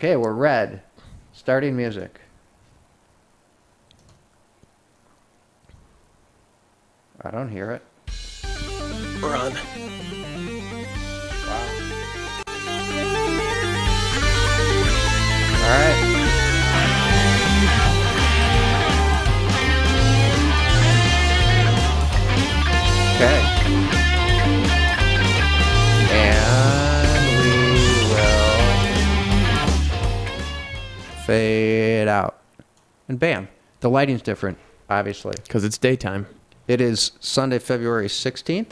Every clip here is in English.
Okay, we're red. Starting music. I don't hear it. We're on. Wow. All right. Okay. And we will fade out. And bam. The lighting's different, obviously. Because it's daytime. It is Sunday, February 16th.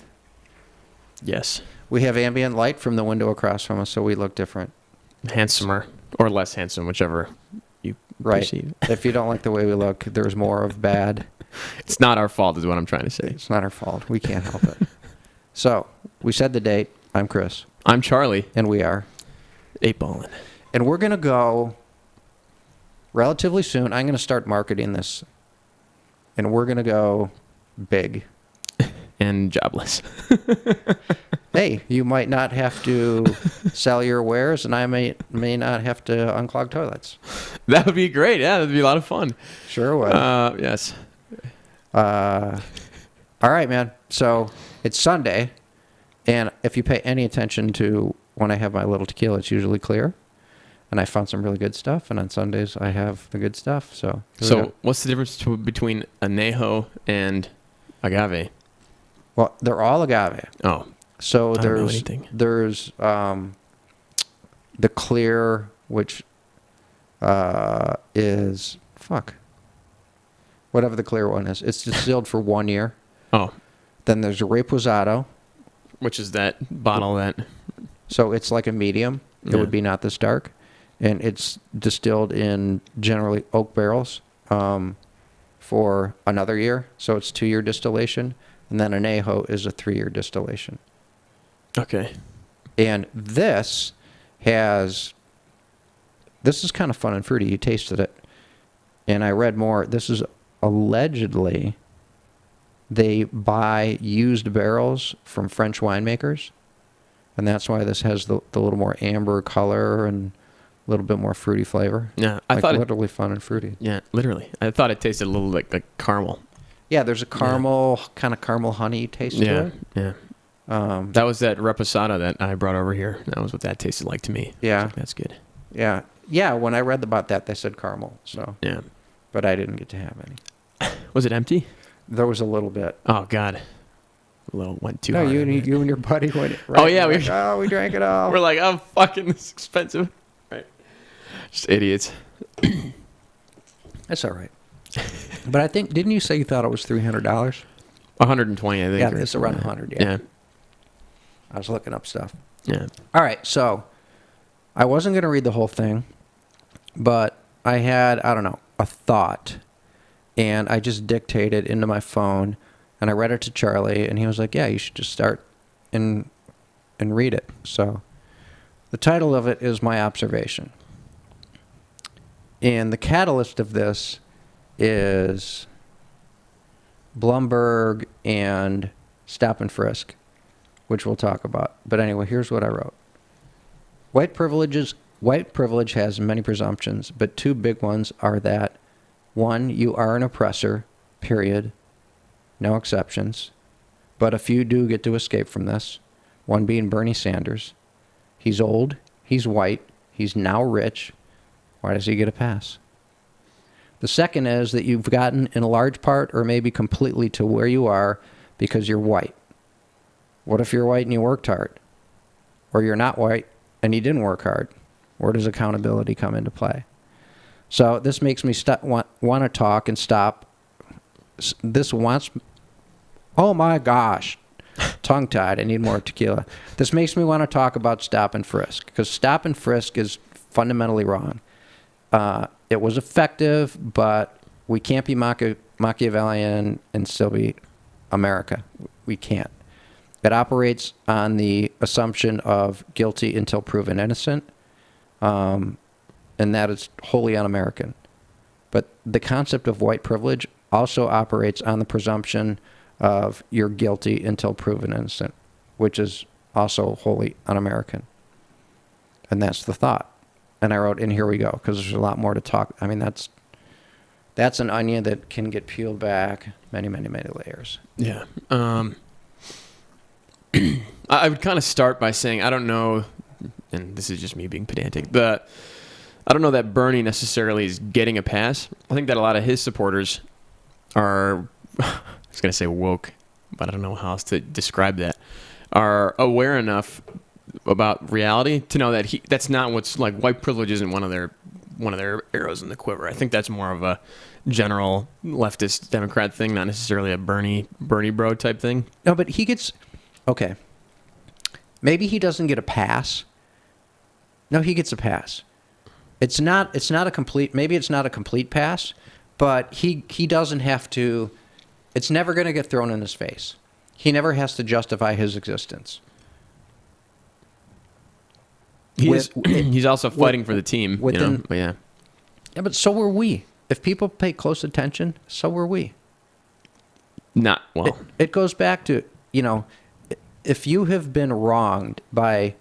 Yes. We have ambient light from the window across from us, so we look different. Handsomer. Or less handsome, whichever you perceive. If you don't like the way we look, there's more of bad. It's not our fault is what I'm trying to say. It's not our fault. We can't help it. So, we said the date. I'm Chris. I'm Charlie. And we are 8-balling. And we're going to go relatively soon. I'm going to start marketing this. And we're going to go big. And jobless. Hey, you might not have to sell your wares, and I may not have to unclog toilets. That would be great. Yeah, that would be a lot of fun. Sure would. Yes. All right, man. So it's Sunday, and if you pay any attention to when I have my little tequila, it's usually clear. And I found some really good stuff, and on Sundays I have the good stuff. So what's the difference between añejo and agave? Well, they're all agave. Oh. So I don't know anything. there's the clear, which is whatever the clear one is. It's distilled for 1 year. Oh. Then there's a reposado, which is that bottle that. So it's like a medium. It would be not this dark, and it's distilled in generally oak barrels for another year. So it's 2-year distillation, and then añejo is a 3-year distillation. Okay. And this is kind of fun and fruity. You tasted it. And I read more. This is allegedly they buy used barrels from French winemakers. And that's why this has the little more amber color and a little bit more fruity flavor. Yeah, I thought literally fun and fruity. Yeah, literally. I thought it tasted a little like caramel. Yeah, there's a caramel, kind of caramel honey taste to it. Yeah. That was that reposado that I brought over here. That was what that tasted like to me. Yeah. Like, that's good. Yeah. Yeah, when I read about that, they said caramel. So. Yeah. But I didn't get to have any. Was it empty? There was a little bit. Oh, God. A little went too hard. No, you and your buddy went. Right? Oh, yeah. We drank it all. We're like, oh, fucking, this is expensive. Right. Just idiots. That's all right. But I think, didn't you say you thought it was $300? 120, I think. Yeah, it's around 100, yeah. I was looking up stuff. Yeah. All right, so I wasn't going to read the whole thing, but I had, I don't know, a thought, and I just dictated into my phone, and I read it to Charlie, and he was like, yeah, you should just start and read it. So the title of it is My Observation. And the catalyst of this is Blumberg and Stop and Frisk, which we'll talk about. But anyway, here's what I wrote. White privilege has many presumptions, but 2 big ones are that, 1, you are an oppressor, period, no exceptions, but a few do get to escape from this, one being Bernie Sanders. He's old, he's white, he's now rich. Why does he get a pass? The second is that you've gotten in a large part or maybe completely to where you are because you're white. What if you're white and you worked hard? Or you're not white and you didn't work hard? Where does accountability come into play? So this makes me want to talk and stop. Oh my gosh, tongue-tied. I need more tequila. This makes me want to talk about Stop and Frisk, because Stop and Frisk is fundamentally wrong. It was effective, but we can't be Machiavellian and still be America. We can't. It operates on the assumption of guilty until proven innocent, and that is wholly un-American. But the concept of white privilege also operates on the presumption of you're guilty until proven innocent, which is also wholly un-American. And that's the thought. And I wrote, and here we go, because there's a lot more to talk. I mean, that's an onion that can get peeled back many, many, many layers. Yeah. I would kind of start by saying, I don't know, and this is just me being pedantic, but I don't know that Bernie necessarily is getting a pass. I think that a lot of his supporters are, I was going to say woke, but I don't know how else to describe that, are aware enough about reality to know that that's not what's like white privilege isn't one of their arrows in the quiver. I think that's more of a general leftist Democrat thing, not necessarily a Bernie bro type thing. No, but he gets, okay. Maybe he doesn't get a pass. No, he gets a pass. It's not a complete, maybe it's not a complete pass, but he doesn't have to, it's never going to get thrown in his face. He never has to justify his existence. He's also fighting for the team, within, you know? But yeah. Yeah, but so were we. If people pay close attention, so were we. Not well. It goes back to, you know, if you have been wronged by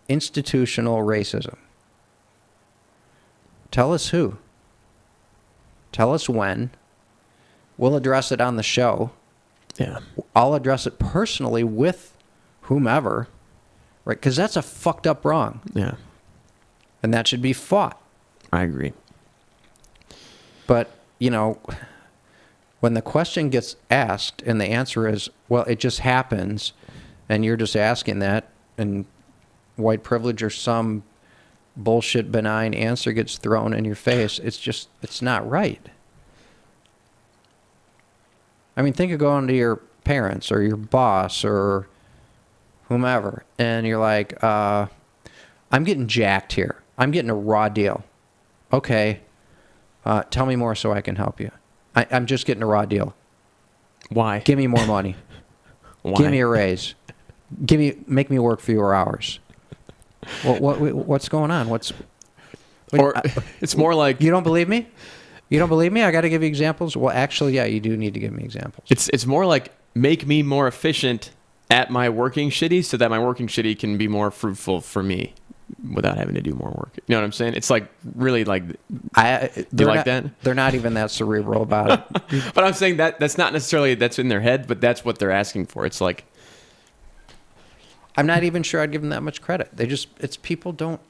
institutional racism, tell us who. Tell us when. We'll address it on the show. Yeah. I'll address it personally with whomever, right? Because that's a fucked up wrong. Yeah. And that should be fought. I agree. But, you know, when the question gets asked and the answer is, well, it just happens, and you're just asking that, and white privilege or some bullshit benign answer gets thrown in your face, it's not right. I mean, think of going to your parents or your boss or whomever, and you're like, I'm getting jacked here. I'm getting a raw deal. Okay. Tell me more so I can help you. I'm just getting a raw deal. Why? Give me more money. Why? Give me a raise. Make me work fewer hours. What's going on? It's more like, you don't believe me? You don't believe me? I got to give you examples. Well, actually, yeah, you do need to give me examples. It's more like make me more efficient at my working shitty so that my working shitty can be more fruitful for me without having to do more work. You know what I'm saying? It's like really like, do you like that? They're not even that cerebral about it. But I'm saying that's not necessarily that's in their head, but that's what they're asking for. It's like, I'm not even sure I'd give them that much credit. People don't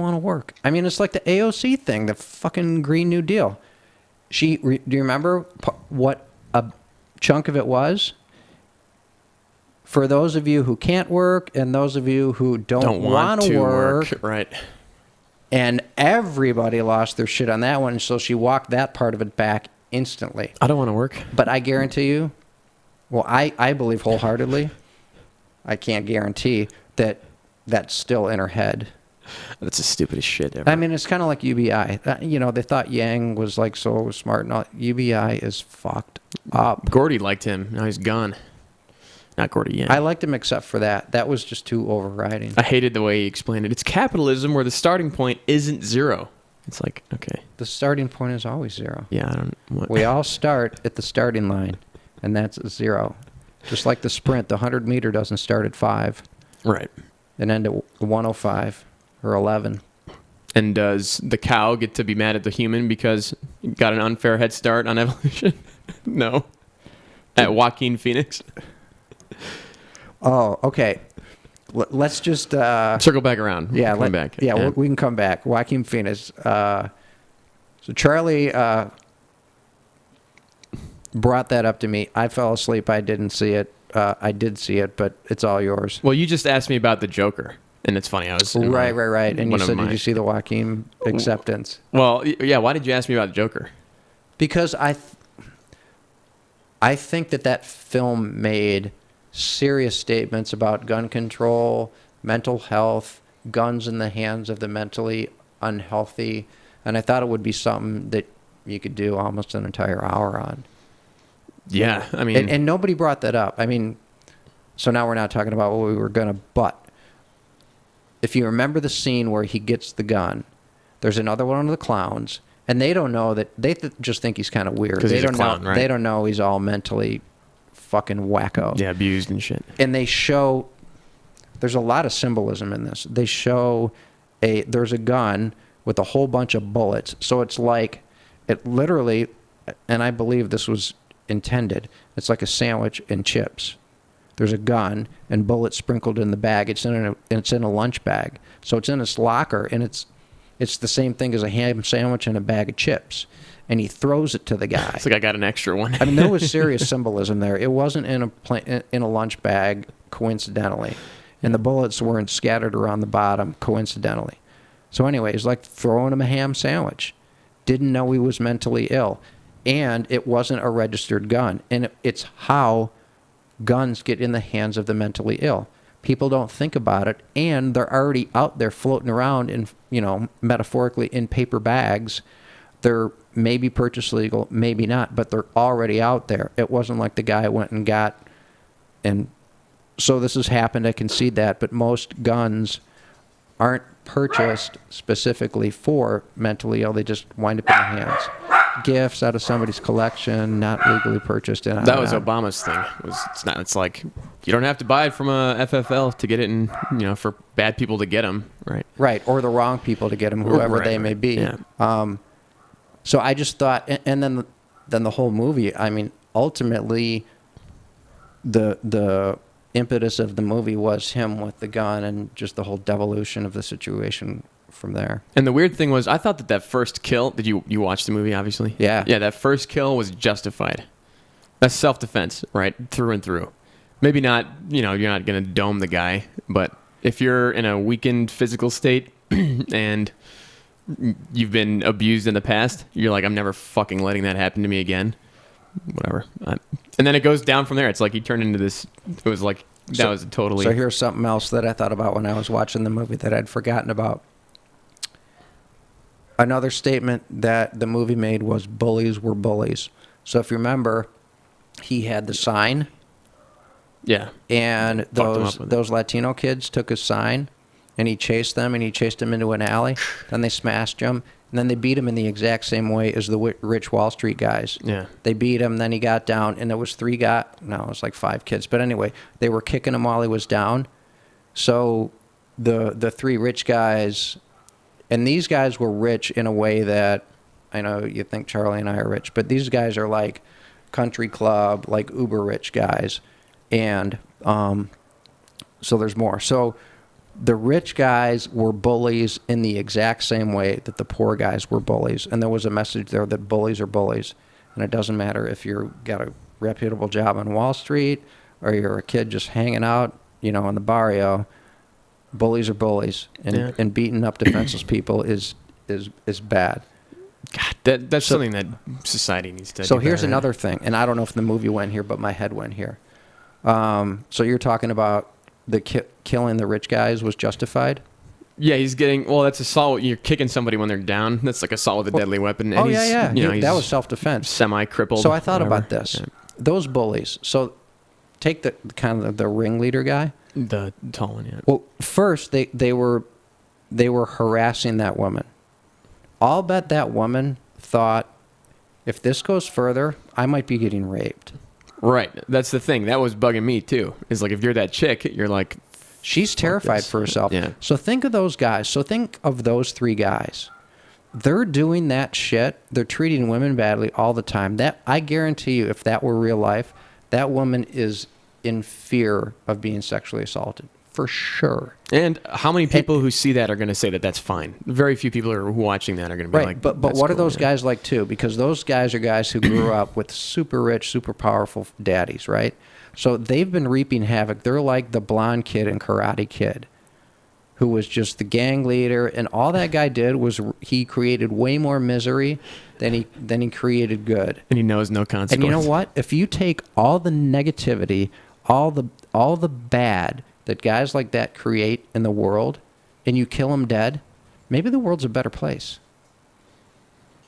want to work. I mean, it's like the AOC thing, the fucking Green New Deal. Do you remember what a chunk of it was? For those of you who can't work and those of you who don't want to work. Right. And everybody lost their shit on that one, so she walked that part of it back instantly. I don't want to work. But I guarantee you, well, I believe wholeheartedly, I can't guarantee that that's still in her head. That's the stupidest shit ever. I mean, it's kind of like UBI. You know, they thought Yang was like so smart and all. UBI is fucked up. Gordy liked him. Now he's gone. Not Gordy Yang. I liked him except for that. That was just too overriding. I hated the way he explained it. It's capitalism where the starting point isn't zero. It's like, okay. The starting point is always zero. Yeah, I don't... What? We all start at the starting line, and that's zero. Just like the sprint, the 100-meter doesn't start at 5. Right. And end at 105 or 11. And does the cow get to be mad at the human because he got an unfair head start on evolution? No. At Joaquin Phoenix? Oh, okay. Let's just... circle back around. Yeah, come back. Yeah, we can come back. Joaquin Phoenix. So Charlie brought that up to me. I fell asleep. I didn't see it. I did see it, but it's all yours. Well, you just asked me about the Joker, and it's funny. I was right. And you said, did you see the Joaquin acceptance? Well, yeah. Why did you ask me about the Joker? Because I think that film made serious statements about gun control, mental health, guns in the hands of the mentally unhealthy, and I thought it would be something that you could do almost an entire hour on. Yeah, I mean... And nobody brought that up. I mean, so now we're not talking about what we were going to, but if you remember the scene where he gets the gun, there's another one of the clowns, and they don't know that, they just think he's kind of weird. Because he's a clown, right? They don't know he's all mentally fucking wacko. Yeah, abused and shit. And they show, there's a lot of symbolism in this. They show there's a gun with a whole bunch of bullets. So it's like, it literally, and I believe this was intended, it's like a sandwich and chips. There's a gun and bullets sprinkled in the bag. It's in a lunch bag. So it's in his locker, and it's the same thing as a ham sandwich and a bag of chips. And he throws it to the guy. It's like I got an extra one. I mean, there was serious symbolism there. It wasn't in a lunch bag coincidentally, and the bullets weren't scattered around the bottom coincidentally. So anyway, he's like throwing him a ham sandwich. Didn't know he was mentally ill, and it wasn't a registered gun. And it's how guns get in the hands of the mentally ill. People don't think about it, and they're already out there floating around in, metaphorically in paper bags. They're maybe purchased legal, maybe not, but they're already out there. It wasn't like the guy went and got, and so this has happened, I concede that, but most guns aren't purchased specifically for mentally ill. They just wind up in the hands. Gifts out of somebody's collection, not legally purchased. And that was Obama's thing. It's like you don't have to buy it from a FFL to get it, in for bad people to get them, right? Right, or the wrong people to get them, whoever they may be. Yeah. So I just thought, and then the whole movie. I mean, ultimately, the impetus of the movie was him with the gun and just the whole devolution of the situation from there. And the weird thing was, I thought that first kill, did you watch the movie, obviously? Yeah. Yeah, that first kill was justified. That's self-defense, right? Through and through. Maybe not, you're not going to dome the guy, but if you're in a weakened physical state and you've been abused in the past, you're like, I'm never fucking letting that happen to me again. Whatever. And then it goes down from there. It's like he turned into this, it was like, that was totally... So here's something else that I thought about when I was watching the movie that I'd forgotten about. Another statement that the movie made was bullies were bullies. So if you remember, he had the sign. Yeah. And those Latino kids took his sign, and he chased them, and he chased them into an alley. Then they smashed him, and then they beat him in the exact same way as the rich Wall Street guys. Yeah. They beat him, then he got down, and there was it was like 5 kids. But anyway, they were kicking him while he was down. So the 3 rich guys... And these guys were rich in a way that, I know you think Charlie and I are rich, but these guys are like country club, like uber rich guys. And so there's more. So the rich guys were bullies in the exact same way that the poor guys were bullies. And there was a message there that bullies are bullies. And it doesn't matter if you've got a reputable job on Wall Street or you're a kid just hanging out, in the barrio. Bullies are bullies, and beating up defenseless people is bad. God, that's something that society needs to. So here's another thing, and I don't know if the movie went here, but my head went here. So you're talking about the killing the rich guys was justified? Yeah, he's getting. Well, that's assault. You're kicking somebody when they're down. That's like assault with a deadly weapon. And yeah. he's that was self-defense. Semi-crippled. So I thought about this. Yeah. Those bullies. So take the kind of the ringleader guy. The tall one, yeah. Well, first they were harassing that woman. I'll bet that woman thought, if this goes further, I might be getting raped. Right. That's the thing. That was bugging me too. Is like if you're that chick, you're like, she's terrified for herself. Yeah. So think of those guys. So think of those 3 guys. They're doing that shit. They're treating women badly all the time. That I guarantee you, if that were real life, that woman is in fear of being sexually assaulted, for sure. And how many people who see that are going to say that that's fine? Very few people who are watching that are going to be like, but what are those guys like too? Because those guys are guys who grew up with super rich, super powerful daddies, right? So they've been reaping havoc. They're like the blonde kid in Karate Kid, who was just the gang leader, and all that guy did was he created way more misery than he created good. And he knows no consequence. And you know what? If you take all the negativity, all the bad that guys like that create in the world, and you kill them dead, maybe the world's a better place.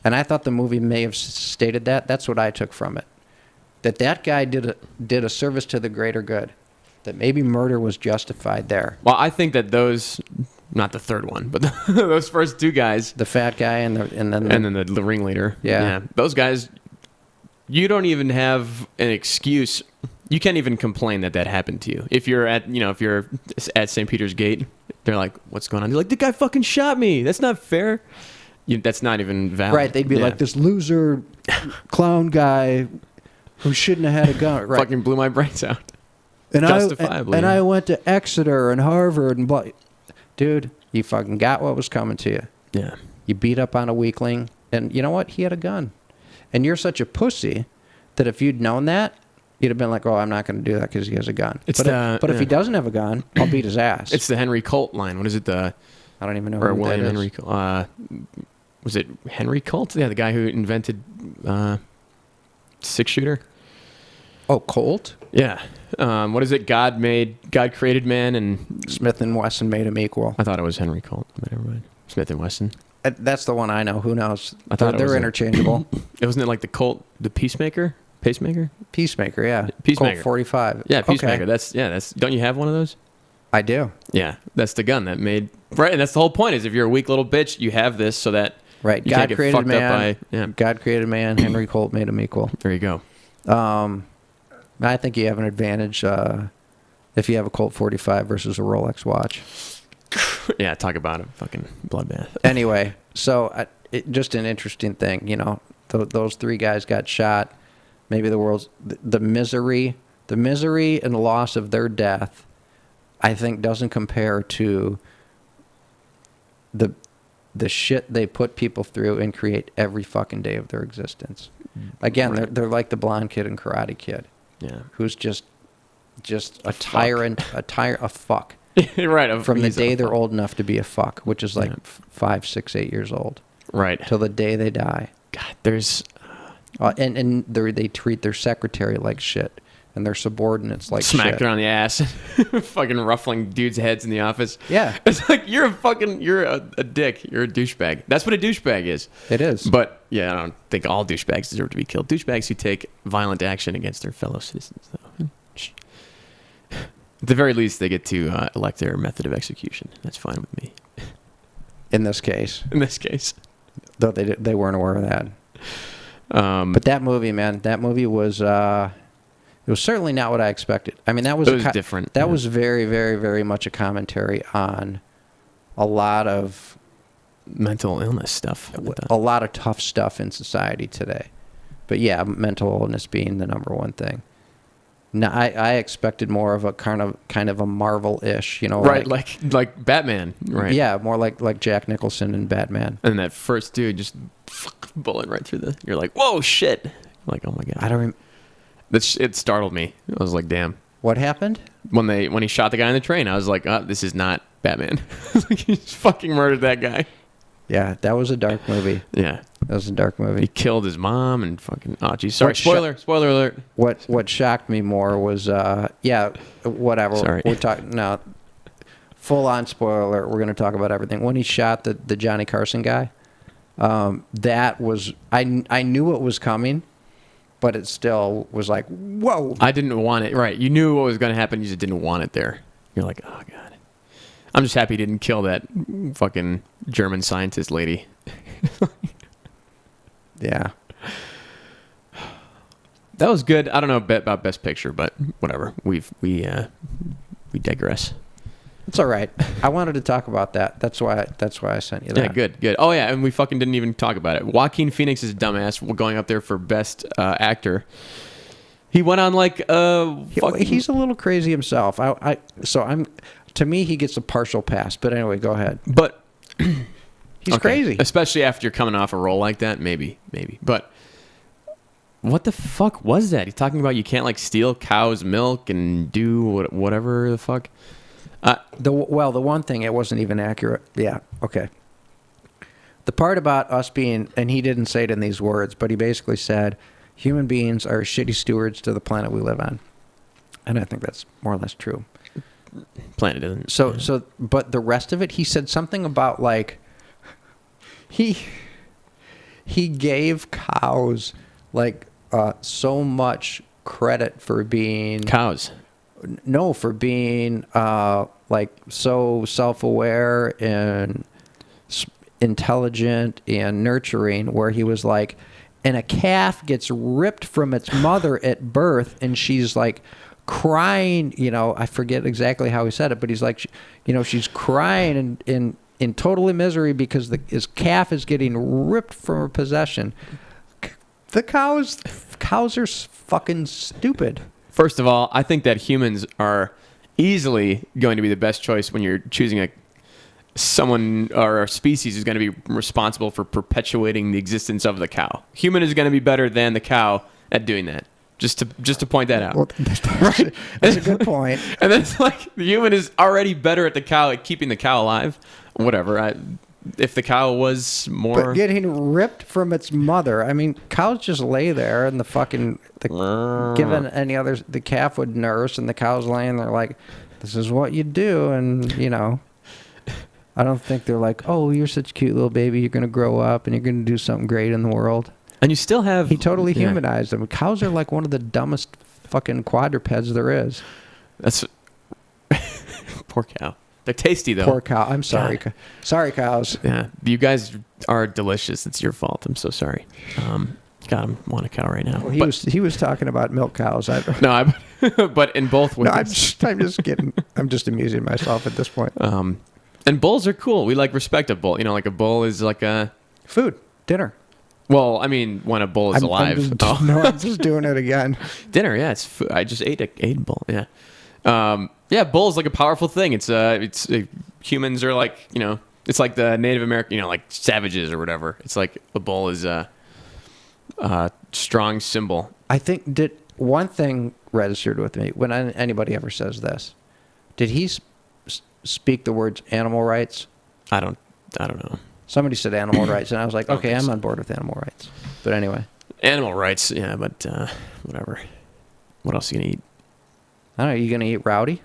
And I thought the movie may have stated that. That's what I took from it. That guy did a service to the greater good. That maybe murder was justified there. Well, I think that those, not the third one, but those first 2 guys, the fat guy and then the ringleader, yeah, those guys, you don't even have an excuse. You can't even complain that happened to you. If you're at St. Peter's Gate They're like, what's going on? They're like, the guy fucking shot me. That's not fair. That's not even valid. Right, they'd be like, this loser clown guy who shouldn't have had a gun. Right. Fucking blew my brains out. And Justifiably. I went to Exeter and Harvard and blah. Dude, you fucking got what was coming to you. Yeah. You beat up on a weakling, and you know what? He had a gun. And you're such a pussy that if you'd known that, you'd have been like, oh, I'm not going to do that because he has a gun. But if he doesn't have a gun, I'll beat his ass. It's the Henry Colt line. What is it? I don't even know or who William that Henry. Was it Henry Colt? Yeah, the guy who invented 6-shooter. Oh, Colt? Yeah. What is it? God created man, and Smith and Wesson made him equal. I thought it was Henry Colt, but never mind. Smith and Wesson. That's the one I know. Who knows? I thought they're interchangeable. It wasn't it like the Colt, the Pacemaker, Yeah. Peacemaker. Colt 45. Yeah, Peacemaker. Okay. That's. Don't you have one of those? I do. Yeah, that's the gun that made right, and that's the whole point. Is if you're a weak little bitch, you have this so that right. You God can't get created fucked man. Up by, yeah. God created man. Henry Colt made him equal. There you go. I think you have an advantage if you have a Colt 45 versus a Rolex watch. Yeah, talk about a fucking bloodbath. Anyway, so just an interesting thing, you know. Those three guys got shot. Maybe the misery and the loss of their death, I think, doesn't compare to the shit they put people through and create every fucking day of their existence. Again, Right. they're like the blonde kid in Karate Kid. Yeah. Who's just a tyrant, a fuck. Right. From the day they're old enough to be a fuck, which is like 5, 6, 8 years old. Right. Till the day they die. God, there's... and they treat their secretary like shit. And their subordinates like smacked shit. her on the ass. Fucking ruffling dudes' heads in the office. Yeah. It's like, you're a dick. You're a douchebag. That's what a douchebag is. It is. But, yeah, I don't think all douchebags deserve to be killed. Douchebags who take violent action against their fellow citizens, though. At the very least, they get to elect their method of execution. That's fine with me. In this case. In this case. Though they weren't aware of that. But that movie, man, was... it was certainly not what I expected. I mean, that was different. That was very, very, very much a commentary on a lot of mental illness stuff. A lot of tough stuff in society today. But yeah, mental illness being the number one thing. No, I expected more of a kind of a Marvel-ish, you know, right? Like Batman, right? Yeah, more like Jack Nicholson and Batman. And that first dude just bullet right through the. You're like, whoa, shit! Like, oh my god. I don't. It startled me. I was like, damn. What happened? When he shot the guy on the train, I was like, oh, this is not Batman. He just fucking murdered that guy. Yeah, that was a dark movie. Yeah. That was a dark movie. He killed his mom and fucking... Oh, geez. Sorry. Spoiler alert. What shocked me more was... whatever. Sorry. We're talking... No. Full-on spoiler alert. We're going to talk about everything. When he shot the Johnny Carson guy, that was... I knew it was coming, but it still was like, whoa. I didn't want it. Right. You knew what was going to happen. You just didn't want it there. You're like, oh, God. I'm just happy he didn't kill that fucking German scientist lady. Yeah. That was good. I don't know about Best Picture, but whatever. We digress. It's all right. I wanted to talk about that. That's why I sent you that. Yeah, good. Oh yeah, and we fucking didn't even talk about it. Joaquin Phoenix is a dumbass. We're going up there for Best Actor. He went on like he's a little crazy himself. To me, he gets a partial pass. But anyway, go ahead. But he's crazy, especially after you're coming off a role like that. Maybe. But what the fuck was that? He's talking about you can't like steal cow's milk and do whatever the fuck. The one thing, it wasn't even accurate. Yeah. Okay. The part about us being, and he didn't say it in these words, but he basically said, human beings are shitty stewards to the planet we live on, and I think that's more or less true. Planet isn't. So, but the rest of it, he said something about like he gave cows like so much credit for being cows. No, for being like so self-aware and intelligent and nurturing, where he was like, and a calf gets ripped from its mother at birth, and she's like crying. I forget exactly how he said it, but he's like, she's crying in total misery because his calf is getting ripped from her possession. The cows are fucking stupid. First of all, I think that humans are easily going to be the best choice when you're choosing someone or a species is going to be responsible for perpetuating the existence of the cow. Human is going to be better than the cow at doing that. Just to point that out. Well, that's a good point. And then it's like the human is already better at the cow at keeping the cow alive. Whatever. If the cow was more... But getting ripped from its mother. I mean, cows just lay there and given any other... The calf would nurse and the cow's laying there like, this is what you do. And, I don't think they're like, oh, you're such a cute little baby. You're going to grow up and you're going to do something great in the world. And you still have... He totally humanized them. Cows are like one of the dumbest fucking quadrupeds there is. That's... Poor cow. They're tasty, though. Poor cow. I'm sorry. Sorry, cows. Yeah. You guys are delicious. It's your fault. I'm so sorry. God, I want a cow right now. Well, he was talking about milk cows. But in both ways. No, I'm just kidding. I'm just amusing myself at this point. And bulls are cool. We respect a bull. Like a bull is like a... Food. Dinner. Well, I mean, when a bull is alive. No, I'm just doing it again. Dinner, yeah. It's food. I just ate a bull, yeah. Yeah, bull's like a powerful thing. It's humans are like, it's like the Native American, like savages or whatever. It's like a bull is a strong symbol. I think one thing registered with me when anybody ever says this. Did he speak the words animal rights? I don't know. Somebody said animal rights, and I was like, okay, I'm on board with animal rights. But anyway. Animal rights, yeah, but whatever. What else are you going to eat? I don't know. Are you going to eat Rowdy?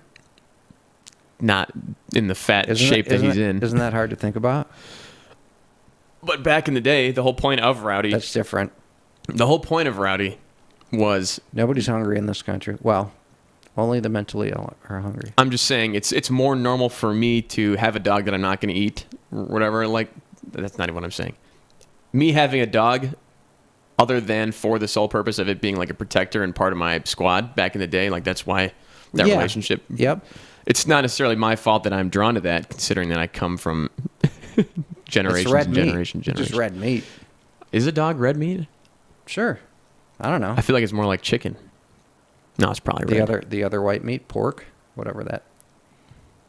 Not in the fat shape that he's in. Isn't that hard to think about? But back in the day, the whole point of Rowdy... That's different. The whole point of Rowdy was... Nobody's hungry in this country. Well, only the mentally ill are hungry. I'm just saying, it's more normal for me to have a dog that I'm not going to eat, or whatever, like... That's not even what I'm saying. Me having a dog, other than for the sole purpose of it being like a protector and part of my squad back in the day, like that's why that relationship. Yep. It's not necessarily my fault that I'm drawn to that, considering that I come from generations and generations. Just red meat. Is a dog red meat? Sure. I don't know. I feel like it's more like chicken. No, it's probably red. The other white meat, pork, whatever that.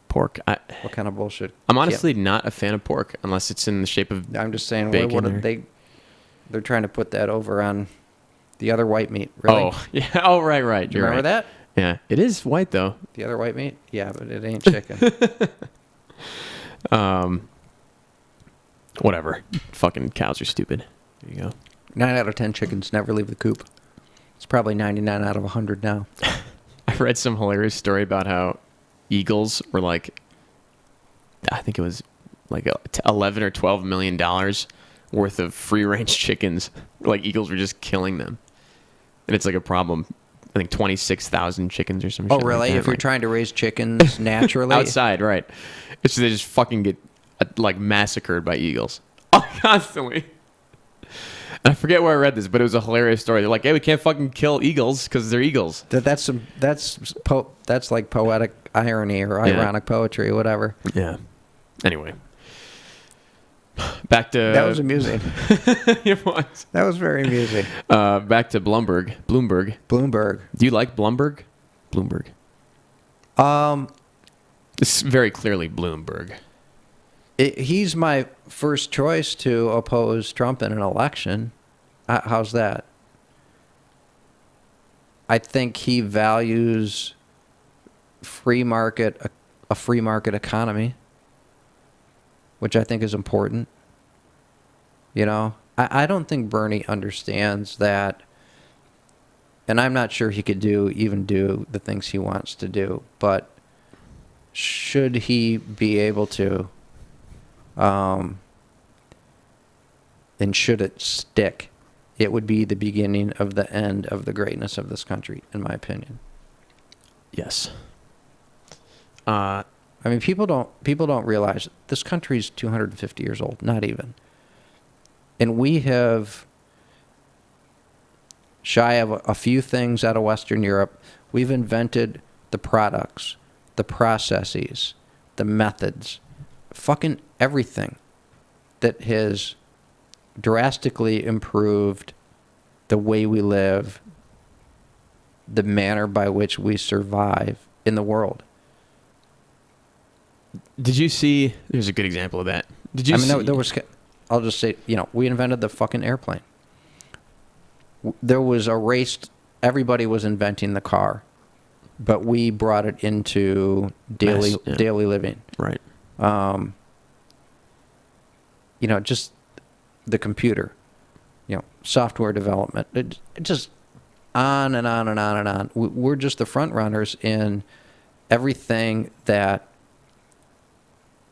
Pork. What kind of bullshit? I'm honestly not a fan of pork unless it's in the shape of I'm just saying, bacon what are they're trying to put that over on the other white meat. Really? Oh, yeah. Oh, right. You remember that? Yeah. It is white, though. The other white meat? Yeah, but it ain't chicken. Whatever. Fucking cows are stupid. There you go. 9 out of 10 chickens never leave the coop. It's probably 99 out of 100 now. I read some hilarious story about how eagles were like, I think it was like $11 or $12 million worth of free range chickens. Like eagles were just killing them. And it's like a problem. I think 26,000 chickens or something. Oh, really? If you're trying to raise chickens naturally? Outside, right. It's they just fucking get like massacred by eagles. Constantly. And I forget where I read this, but it was a hilarious story. They're like, hey, we can't fucking kill eagles because they're eagles. That's like poetic irony or ironic poetry or whatever. Yeah. Anyway. Back to... That was amusing. It was. That was very amusing. Back to Bloomberg. Do you like Bloomberg? It's very clearly Bloomberg. He's my first choice to oppose Trump in an election. How's that? I think he values a free market economy, which I think is important. I don't think Bernie understands that, and I'm not sure he could even do the things he wants to do, but should he be able to, and should it stick, it would be the beginning of the end of the greatness of this country, in my opinion. Yes. I mean, people don't realize this country's 250 years old, not even. And we have, shy of a few things out of Western Europe, We've invented the products, the processes, the methods, fucking everything that has drastically improved the way we live, the manner by which we survive in the world. Did you see? There's a good example of that. Did you I mean, see? there was. I'll just say, we invented the fucking airplane. There was a race. Everybody was inventing the car, but we brought it into daily living. Right. Just the computer, software development. It just on and on and on and on. We're just the front runners in everything that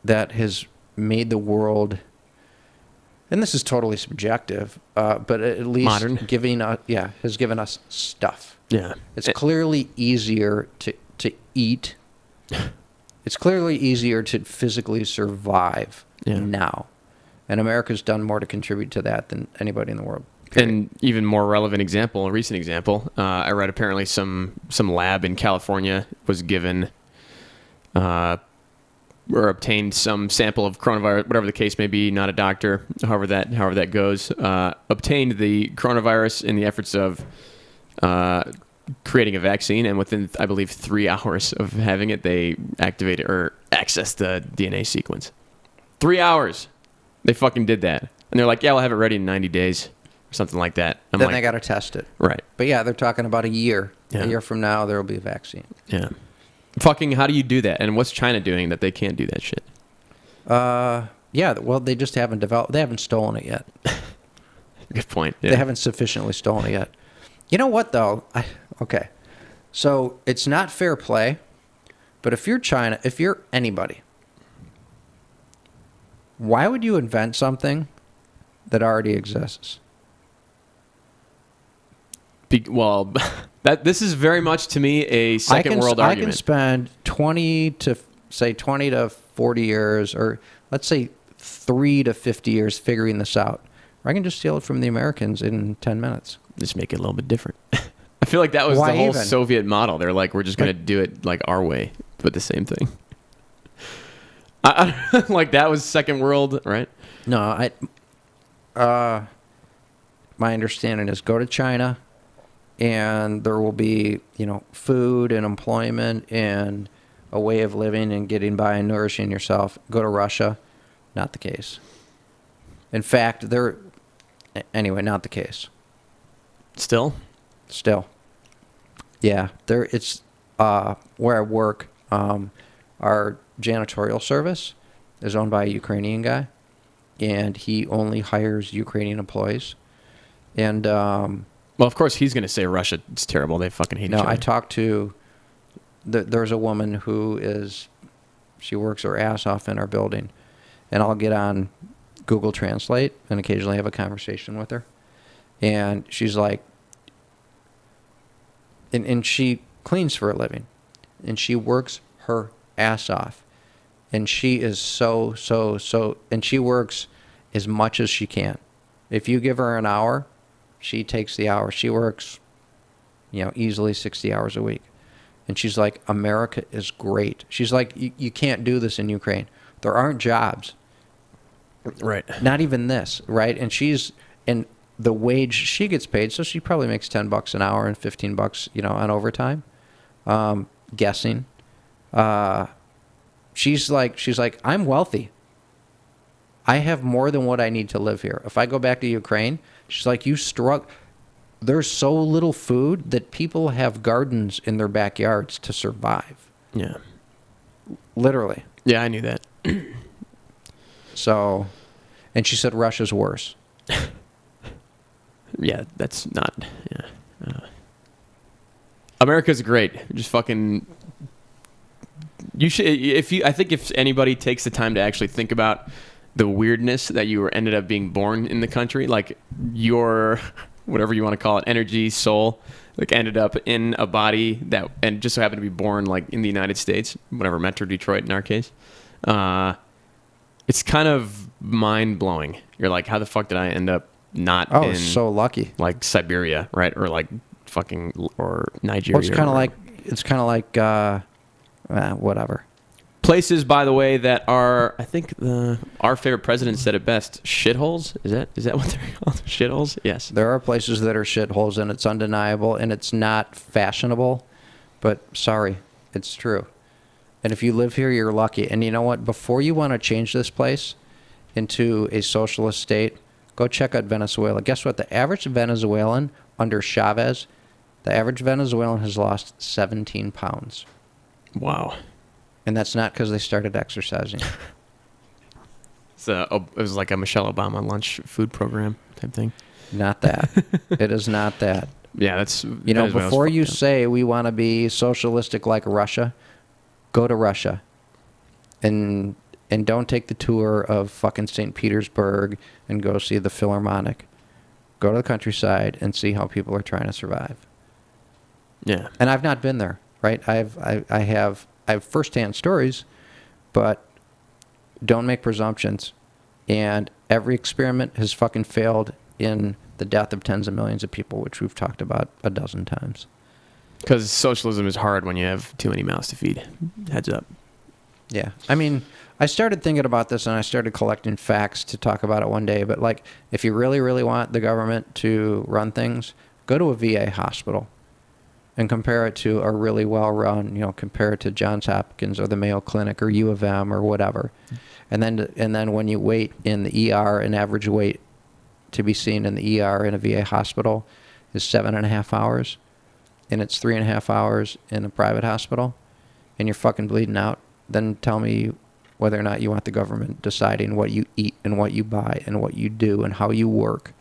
has made the world. And this is totally subjective, but at least modern. Has given us stuff. Yeah. It's clearly easier to eat. It's clearly easier to physically survive now. And America's done more to contribute to that than anybody in the world. Period. And even more relevant example, a recent example, I read apparently some lab in California was given or obtained some sample of coronavirus, whatever the case may be, not a doctor, however that goes, obtained the coronavirus in the efforts of creating a vaccine, and within, I believe, 3 hours of having it, they activated or accessed the DNA sequence. 3 hours. They fucking did that. And they're like, yeah, we'll have it ready in 90 days or something like that. Then they got to test it. Right. But yeah, they're talking about a year. Yeah. A year from now, there will be a vaccine. Yeah. Fucking, how do you do that? And what's China doing that they can't do that shit? Yeah, well, they just haven't developed. They haven't stolen it yet. Good point. Yeah. They haven't sufficiently stolen it yet. You know what, though? Okay. So it's not fair play, but if you're China, if you're anybody, why would you invent something that already exists? This is very much to me a second world argument. I can spend 20 to 40 years, or let's say 3 to 50 years figuring this out. Or I can just steal it from the Americans in 10 minutes. Just make it a little bit different. I feel like that was the whole Soviet model. They're like, we're just going to do it like our way, but the same thing. Like that was second world, right? No, my understanding is go to China, and there will be, food and employment and a way of living and getting by and nourishing yourself. Go to Russia, not the case. In fact, anyway, not the case. Still. Yeah, it's where I work. Our janitorial service is owned by a Ukrainian guy, and he only hires Ukrainian employees. And well, of course, he's going to say Russia. It's terrible. They fucking hate each other. No, I talked to. There's a woman she works her ass off in our building, and I'll get on Google Translate and occasionally have a conversation with her, and she's like, and she cleans for a living, and she works her ass off, and she is so, and she works as much as she can. If you give her an hour, she takes the hour. She works, easily 60 hours a week. And she's like, America is great. She's like, you can't do this in Ukraine. There aren't jobs. Right. Not even this, right? And the wage she gets paid, so she probably makes $10 an hour and $15, on overtime. Guessing. She's like, I'm wealthy. I have more than what I need to live here. If I go back to Ukraine, she's like, you struggle. There's so little food that people have gardens in their backyards to survive. Yeah. Literally. Yeah, I knew that. So, and she said Russia's worse. Yeah, that's not. Yeah. America's great. Just fucking. You should. I think if anybody takes the time to actually think about the weirdness that you ended up being born in the country, like your whatever you want to call it, energy, soul, like ended up in a body and just so happened to be born like in the United States, whatever, Metro Detroit in our case. It's kind of mind blowing. You're like, how the fuck did I end up not in so lucky, like Siberia, right? Or like fucking or Nigeria. Well, it's kind of like it's kind of like whatever. Places, by the way, that are, I think our favorite president said it best, shitholes. Is that what they're called? Shitholes? Yes. There are places that are shitholes, and it's undeniable, and it's not fashionable, but sorry, it's true. And if you live here, you're lucky. And you know what? Before you want to change this place into a socialist state, go check out Venezuela. Guess what? The average Venezuelan under Chavez, the average Venezuelan has lost 17 pounds. Wow. And that's not because they started exercising. It was like a Michelle Obama lunch food program type thing. Not that. It is not that. Yeah, that's... You know, before you say we want to be socialistic like Russia, go to Russia. And don't take the tour of fucking St. Petersburg and go see the Philharmonic. Go to the countryside and see how people are trying to survive. Yeah. And I've not been there, right? I have firsthand stories, but don't make presumptions. And every experiment has fucking failed in the death of tens of millions of people, which we've talked about a dozen times. Because socialism is hard when you have too many mouths to feed. Heads up. Yeah. I mean, I started thinking about this and I started collecting facts to talk about it one day. But, like, if you really, really want the government to run things, go to a VA hospital and compare it to a really well-run, compare it to Johns Hopkins or the Mayo Clinic or U of M or whatever. And then when you wait in the ER, an average wait to be seen in the ER in a VA hospital is 7.5 hours. And it's 3.5 hours in a private hospital. And you're fucking bleeding out. Then tell me whether or not you want the government deciding what you eat and what you buy and what you do and how you work.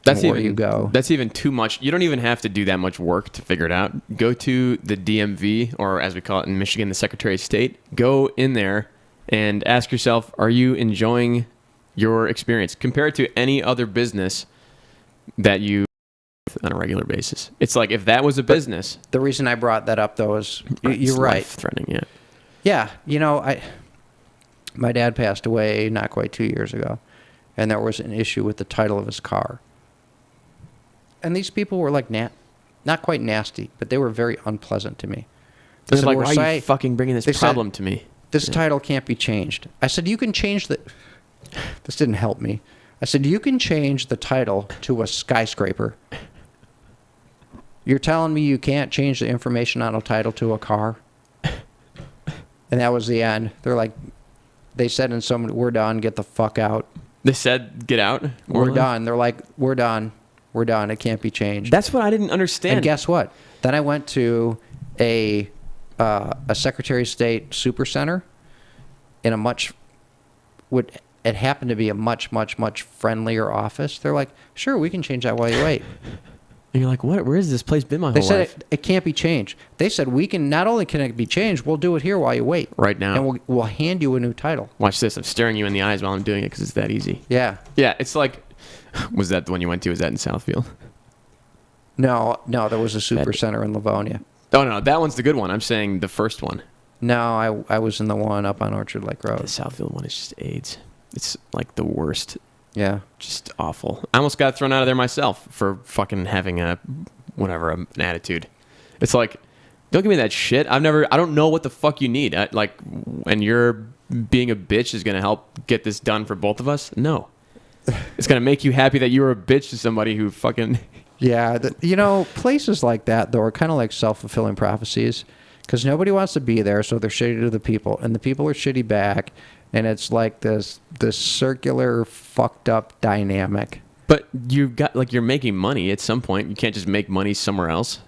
Where you go. That's even too much. You don't even have to do that much work to figure it out. Go to the DMV, or as we call it in Michigan, the Secretary of State. Go in there and ask yourself, are you enjoying your experience? Compare it to any other business that you on a regular basis. It's like if that was a business. The reason I brought that up, though, is you're right. Life-threatening, yeah. Yeah, my dad passed away not quite 2 years ago, and there was an issue with the title of his car. And these people were like, not quite nasty, but they were very unpleasant to me. They're like, why are you fucking bringing this problem to me? This title can't be changed. I said, you can change the... This didn't help me. I said, you can change the title to a skyscraper. You're telling me you can't change the information on a title to a car? And that was the end. They're like, they said in so many, we're done, get the fuck out. They said, get out? We're done. They're like, we're done. We're done. It can't be changed. That's what I didn't understand. And guess what? Then I went to a Secretary of State super center in it happened to be a much, much, much friendlier office. They're like, sure, we can change that while you wait. And you're like, what? Where has this place been my whole life? They said it can't be changed. They said, not only can it be changed, we'll do it here while you wait. Right now. And we'll hand you a new title. Watch this. I'm staring you in the eyes while I'm doing it because it's that easy. Yeah. Yeah, it's like, was that the one you went to? Was that in Southfield? No, there was a super center in Livonia. Oh, no, that one's the good one. I'm saying the first one. No, I was in the one up on Orchard Lake Road. The Southfield one is just AIDS. It's like the worst. Yeah. Just awful. I almost got thrown out of there myself for fucking having an attitude. It's like, don't give me that shit. I don't know what the fuck you need. And you're being a bitch is going to help get this done for both of us? No. It's going to make you happy that you were a bitch to somebody who fucking... Yeah. Places like that, though, are kind of like self-fulfilling prophecies because nobody wants to be there, so they're shitty to the people, and the people are shitty back, and it's like this circular, fucked up dynamic. But you're making money at some point. You can't just make money somewhere else.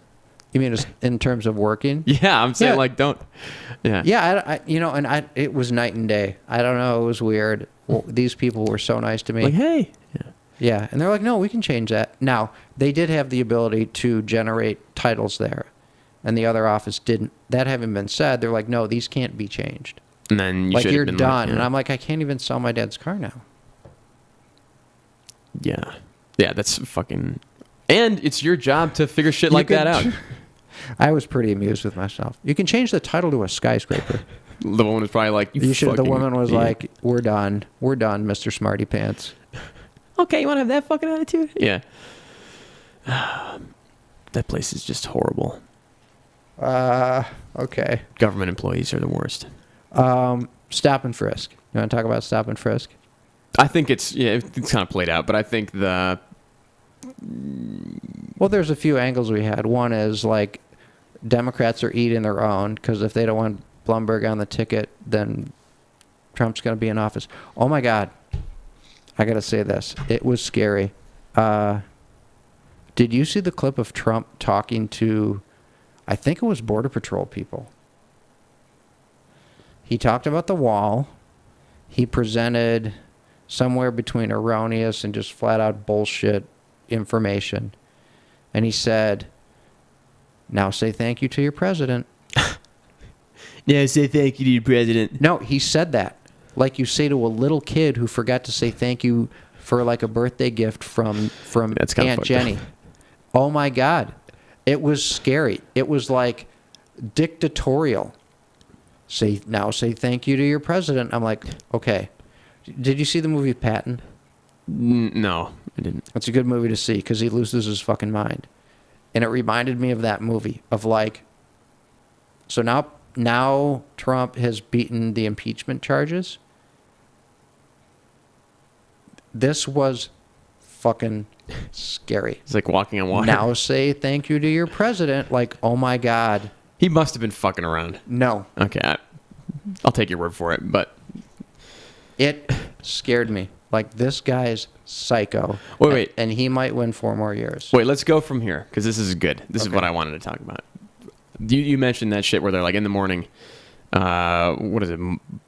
You mean in terms of working? Yeah, I'm saying don't... Yeah. Yeah, it was night and day. I don't know. It was weird. Well, these people were so nice to me. Like, hey. Yeah, and they're like, no, we can change that. Now, they did have the ability to generate titles there, and the other office didn't. That having been said, they're like, no, these can't be changed. And then you're done. And I'm like, I can't even sell my dad's car now. Yeah. Yeah, that's fucking... And it's your job to figure shit like that out. I was pretty amused with myself. You can change the title to a skyscraper. The woman was probably like, The woman was like, we're done, Mr. Smarty Pants. Okay, you want to have that fucking attitude? Yeah. That place is just horrible. Okay. Government employees are the worst. Stop and frisk. You want to talk about stop and frisk? I think it's kind of played out, but I think Well, there's a few angles we had. One is like Democrats are eating their own because if they don't want Blumberg on the ticket, then Trump's going to be in office. Oh my God. I got to say this. It was scary. Did you see the clip of Trump talking to, I think it was Border Patrol people? He talked about the wall. He presented somewhere between erroneous and just flat out bullshit information. And he said, now say thank you to your president. yeah, say thank you to your president. No, he said that. Like you say to a little kid who forgot to say thank you for like a birthday gift from Aunt Jenny. Oh my God. It was scary. It was like dictatorial. Say thank you to your president. I'm like, okay. Did you see the movie Patton? No, I didn't. It's a good movie to see because he loses his fucking mind. And it reminded me of that movie of like, so now Trump has beaten the impeachment charges. This was fucking scary. It's like walking on water. Now say thank you to your president. Like, oh my God. He must have been fucking around. No. Okay, I'll take your word for it, but it scared me. Like, this guy's psycho. Wait. And he might win 4 more years. Wait, let's go from here, because this is good. This is what I wanted to talk about. You mentioned that shit where they're like in the morning, what is it,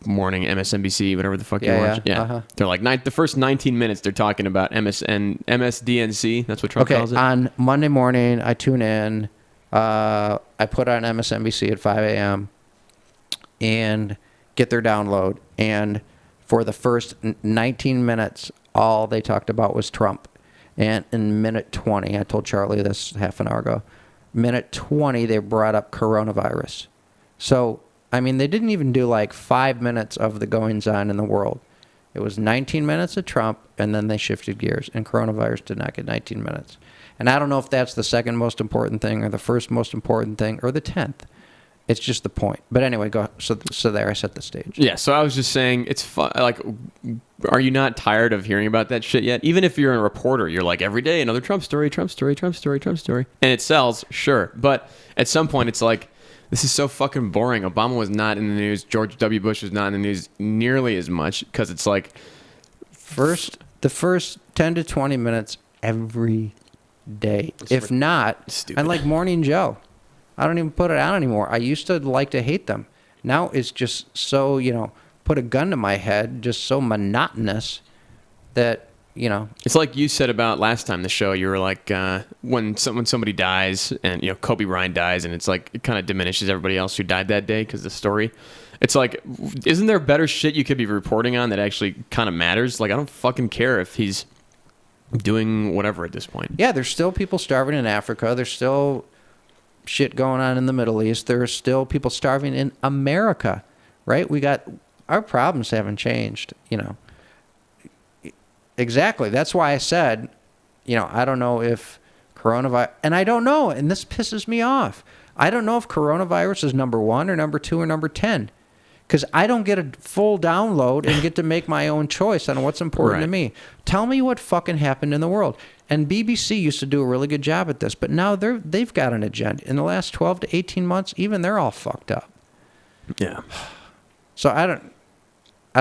morning MSNBC, whatever the fuck you watch. Yeah. Uh-huh. They're like, the first 19 minutes, they're talking about MSDNC. That's what Trump calls it. On Monday morning, I tune in. I put on MSNBC at 5 a.m. and get their download. And for the first 19 minutes, all they talked about was Trump. And in minute 20, I told Charlie this half an hour ago, minute 20, they brought up coronavirus. So, I mean, they didn't even do like 5 minutes of the goings on in the world. It was 19 minutes of Trump, and then they shifted gears, and coronavirus did not get 19 minutes. And I don't know if that's the second most important thing or the first most important thing or the 10th. It's just the point. But anyway, go. So there, I set the stage. Yeah, so I was just saying, it's fun. Like, are you not tired of hearing about that shit yet? Even if you're a reporter, you're like, every day, another Trump story, Trump story, Trump story, Trump story. And it sells, sure. But at some point, it's like, this is so fucking boring. Obama was not in the news. George W. Bush was not in the news nearly as much because it's like... The first 10 to 20 minutes every day. If not, stupid. I like Morning Joe. I don't even put it out anymore. I used to like to hate them. Now it's just so, put a gun to my head, just so monotonous that, It's like you said about last time the show. You were like, when somebody dies and, Kobe Bryant dies and it's like, it kind of diminishes everybody else who died that day because the story. It's like, isn't there better shit you could be reporting on that actually kind of matters? Like, I don't fucking care if he's doing whatever at this point. Yeah, there's still people starving in Africa. There's still shit going on in the Middle East. There's still people starving in America, right? Our problems haven't changed, Exactly. That's why I said, I don't know if coronavirus, and I don't know, and this pisses me off. I don't know if coronavirus is number 1 or number 2 or number 10. Because I don't get a full download and get to make my own choice on what's important to me. Tell me what fucking happened in the world. And BBC used to do a really good job at this, but now they've got an agenda. In the last 12 to 18 months, even they're all fucked up. Yeah. So I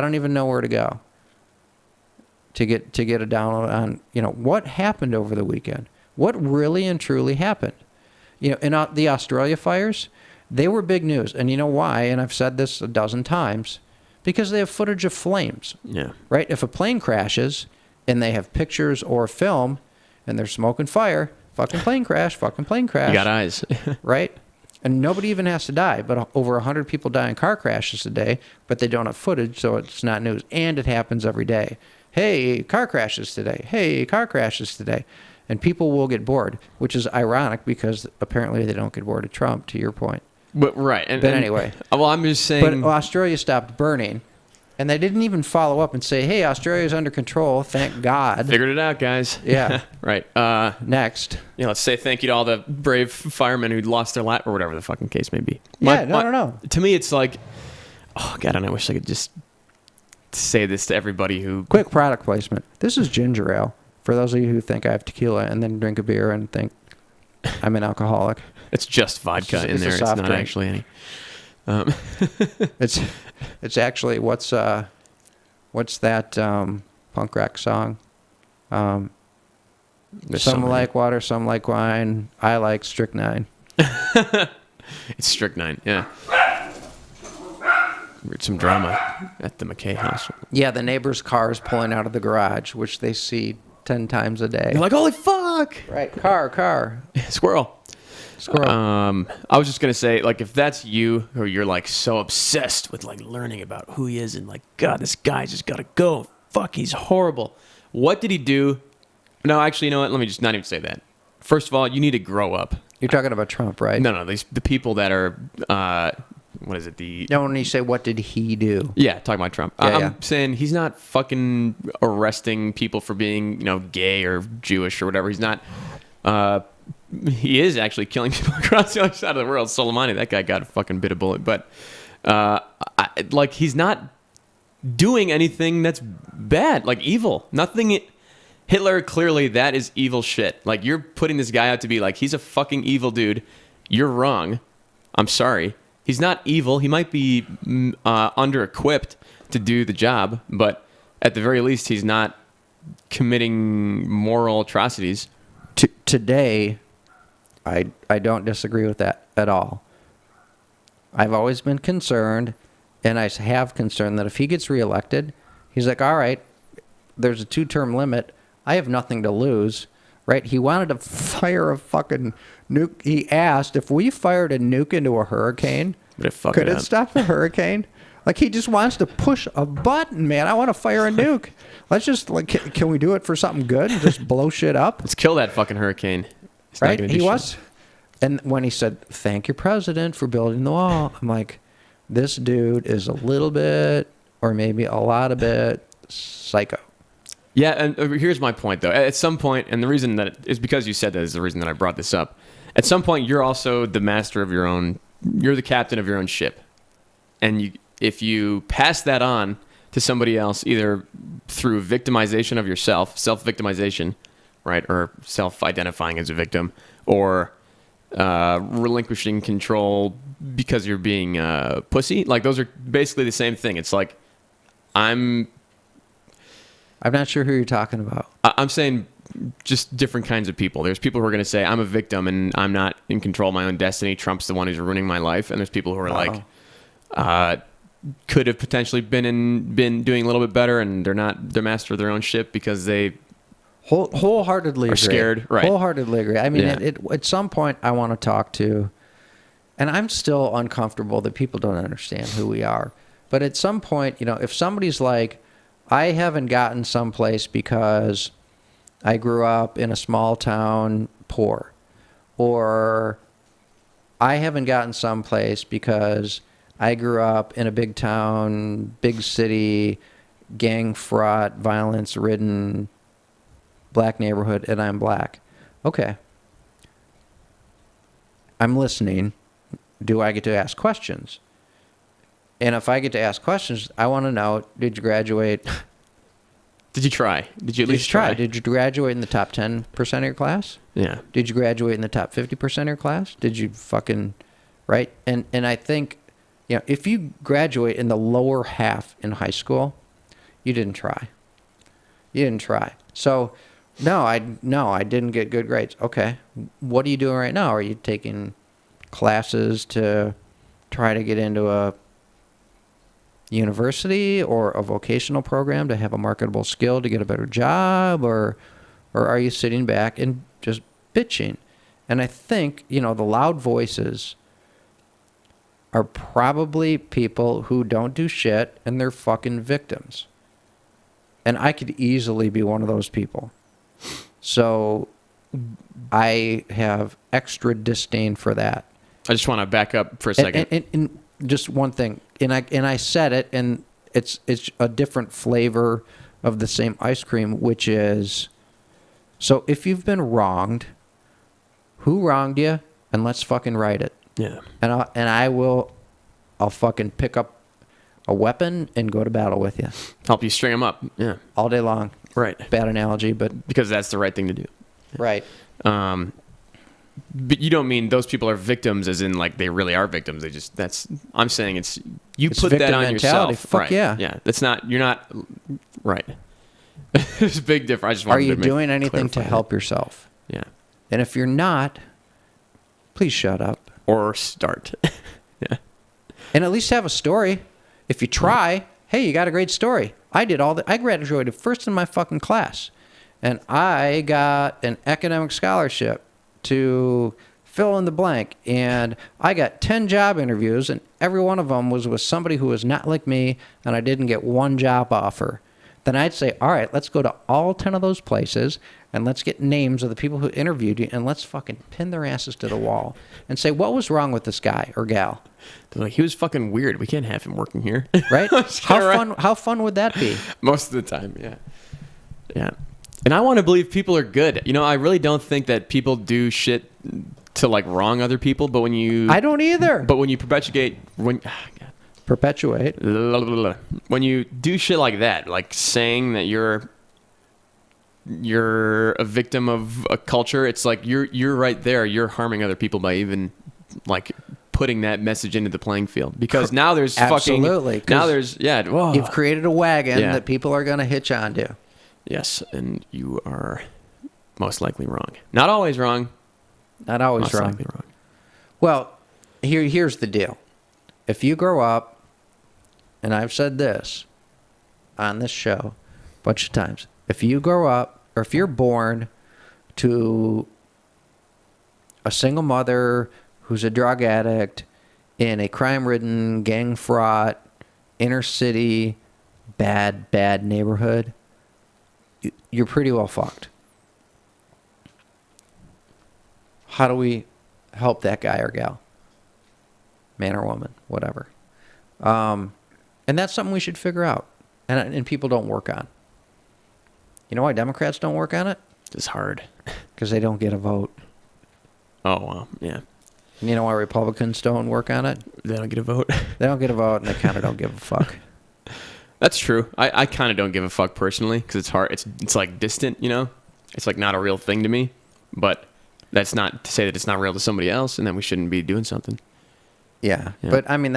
don't even know where to go to get a download on what happened over the weekend. What really and truly happened? In the Australia fires. They were big news. And you know why? And I've said this a dozen times. Because they have footage of flames. Yeah. Right? If a plane crashes and they have pictures or film and they're smoking fire, fucking plane crash. You got eyes. Right? And nobody even has to die. But over 100 people die in car crashes a day, but they don't have footage, so it's not news. And it happens every day. Hey, car crashes today. Hey, car crashes today. And people will get bored, which is ironic because apparently they don't get bored of Trump, to your point. But right. But anyway. Well, I'm just saying. But Australia stopped burning. And they didn't even follow up and say, hey, Australia's under control. Thank God. Figured it out, guys. Yeah. Right. Next. Let's say thank you to all the brave firemen who lost their life or whatever the fucking case may be. No. To me, it's like, oh, God, and I wish I could just say this to everybody who... Quick product placement. This is ginger ale. For those of you who think I have tequila and then drink a beer and think I'm an alcoholic. It's just vodka in there. It's not drink. actually any... It's actually what's that punk rock song? Some like water, some like wine. I like strychnine. It's strychnine, yeah. Some drama at the McKay house. Yeah, the neighbor's car is pulling out of the garage, which they see 10 times a day. You're like, holy fuck! Right, car. Squirrel. Squirrel. I was just gonna say, like, if that's you, or you're like so obsessed with like learning about who he is and like, God, this guy just gotta go. Fuck, he's horrible. What did he do? No, actually, you know what? Let me just not even say that. First of all, you need to grow up. You're talking about Trump, right? No, the people that are, what is it? No, when you say what did he do? Yeah, talking about Trump. Yeah, I'm saying he's not fucking arresting people for being, gay or Jewish or whatever. He's not. He is actually killing people across the other side of the world. Soleimani, that guy got a fucking bit of bullet. But, he's not doing anything that's bad, like evil. Nothing. Hitler, clearly, that is evil shit. Like, you're putting this guy out to be like, he's a fucking evil dude. You're wrong. I'm sorry. He's not evil. He might be under-equipped to do the job, but at the very least, he's not committing moral atrocities. Today, I don't disagree with that at all. I've always been concerned, and I have concerned that if he gets reelected, he's like, all right, there's a 2-term limit. I have nothing to lose, right? He wanted to fire a fucking nuke. He asked if we fired a nuke into a hurricane, could it stop the hurricane? Like, he just wants to push a button, man. I want to fire a nuke. Let's just, like, can we do it for something good and just blow shit up? Let's kill that fucking hurricane. He's right? He was. And when he said, thank you, President, for building the wall, I'm like, this dude is a little bit, or maybe a lot of bit, psycho. Yeah, and here's my point, though. At some point, and the reason that is because you said that is the reason that I brought this up. At some point, you're also the master of your own, you're the captain of your own ship. And if you pass that on to somebody else, either through victimization of yourself, self-victimization, right, or self-identifying as a victim, or relinquishing control because you're being pussy, like, those are basically the same thing. It's like, I'm not sure who you're talking about. I'm saying just different kinds of people. There's people who are going to say, I'm a victim and I'm not in control of my own destiny. Trump's the one who's ruining my life. And there's people who are like, could have potentially been doing a little bit better, and they're master of their own ship because they wholeheartedly are agree. scared. Right. Wholeheartedly agree. I mean, Yeah. at some point I want to talk to, and I'm still uncomfortable that people don't understand who we are. But at some point, if somebody's like, I haven't gotten someplace because I grew up in a small town poor, or I haven't gotten someplace because I grew up in a big town, big city, gang fraught, violence ridden black neighborhood, and I'm black. Okay. I'm listening. Do I get to ask questions? And if I get to ask questions, I want to know, did you graduate? Did you try? Did you at least try? Did you graduate in the top 10% of your class? Yeah. Did you graduate in the top 50% of your class? Did you fucking, right? And I think, if you graduate in the lower half in high school, you didn't try. You didn't try. So, no, I didn't get good grades. Okay. What are you doing right now? Are you taking classes to try to get into a university or a vocational program to have a marketable skill to get a better job, or are you sitting back and just bitching? And I think, the loud voices are probably people who don't do shit and they're fucking victims. And I could easily be one of those people. So I have extra disdain for that. I just want to back up for a second. And just one thing, and I said it, and it's a different flavor of the same ice cream, which is, so if you've been wronged, who wronged you, and let's fucking write it. Yeah. And I'll fucking pick up a weapon and go to battle with you Help you string them up. Yeah. all day long. Right. Bad analogy, but Because that's the right thing to do. right. But you don't mean those people are victims as in like they really are victims. I'm saying it's put that victim on mentality. yourself. Fuck right. yeah. Yeah. You're not right. There's a big difference. I just Are wanted you to doing anything to clarify help yourself? that. Yeah. And if you're not, please shut up. Or start. Yeah. And at least have a story. If you try, hey, you got a great story. I graduated first in my fucking class. And I got an academic scholarship to fill in the blank. And I got 10 job interviews, and every one of them was with somebody who was not like me, and I didn't get one job offer. Then I'd say, all right, let's go to all 10 of those places, and let's get names of the people who interviewed you, and let's fucking pin their asses to the wall and say, what was wrong with this guy or gal? They're like, he was fucking weird. We can't have him working here. Right? How fun would that be? Most of the time, yeah. Yeah. And I want to believe people are good. I really don't think that people do shit to like wrong other people, but when you I don't either. But when you perpetuate when you do shit like that, like saying that you're a victim of a culture, it's like you're right there. You're harming other people by even like putting that message into the playing field, because now there's Absolutely. Now there's whoa. You've created a wagon that people are going to hitch onto. Yes, and you are most likely wrong. Not always wrong. Not always Most wrong. likely wrong. Well, here's the deal. If you grow up, and I've said this on this show a bunch of times, if you grow up, or if you're born to a single mother who's a drug addict in a crime-ridden, gang-fraught, inner-city, bad neighborhood, you're pretty well fucked. How do we help that guy or gal? Man or woman, whatever. And that's something we should figure out. And people don't work on. You know why Democrats don't work on it? It's hard. Because they don't get a vote. Oh, well, yeah. And you know why Republicans don't work on it? They don't get a vote. They don't get a vote, and they kind of don't give a fuck. That's true. I kind of don't give a fuck personally, because it's hard. It's like distant, It's like not a real thing to me. But that's not to say that it's not real to somebody else, and then we shouldn't be doing something. Yeah. Yeah. But I mean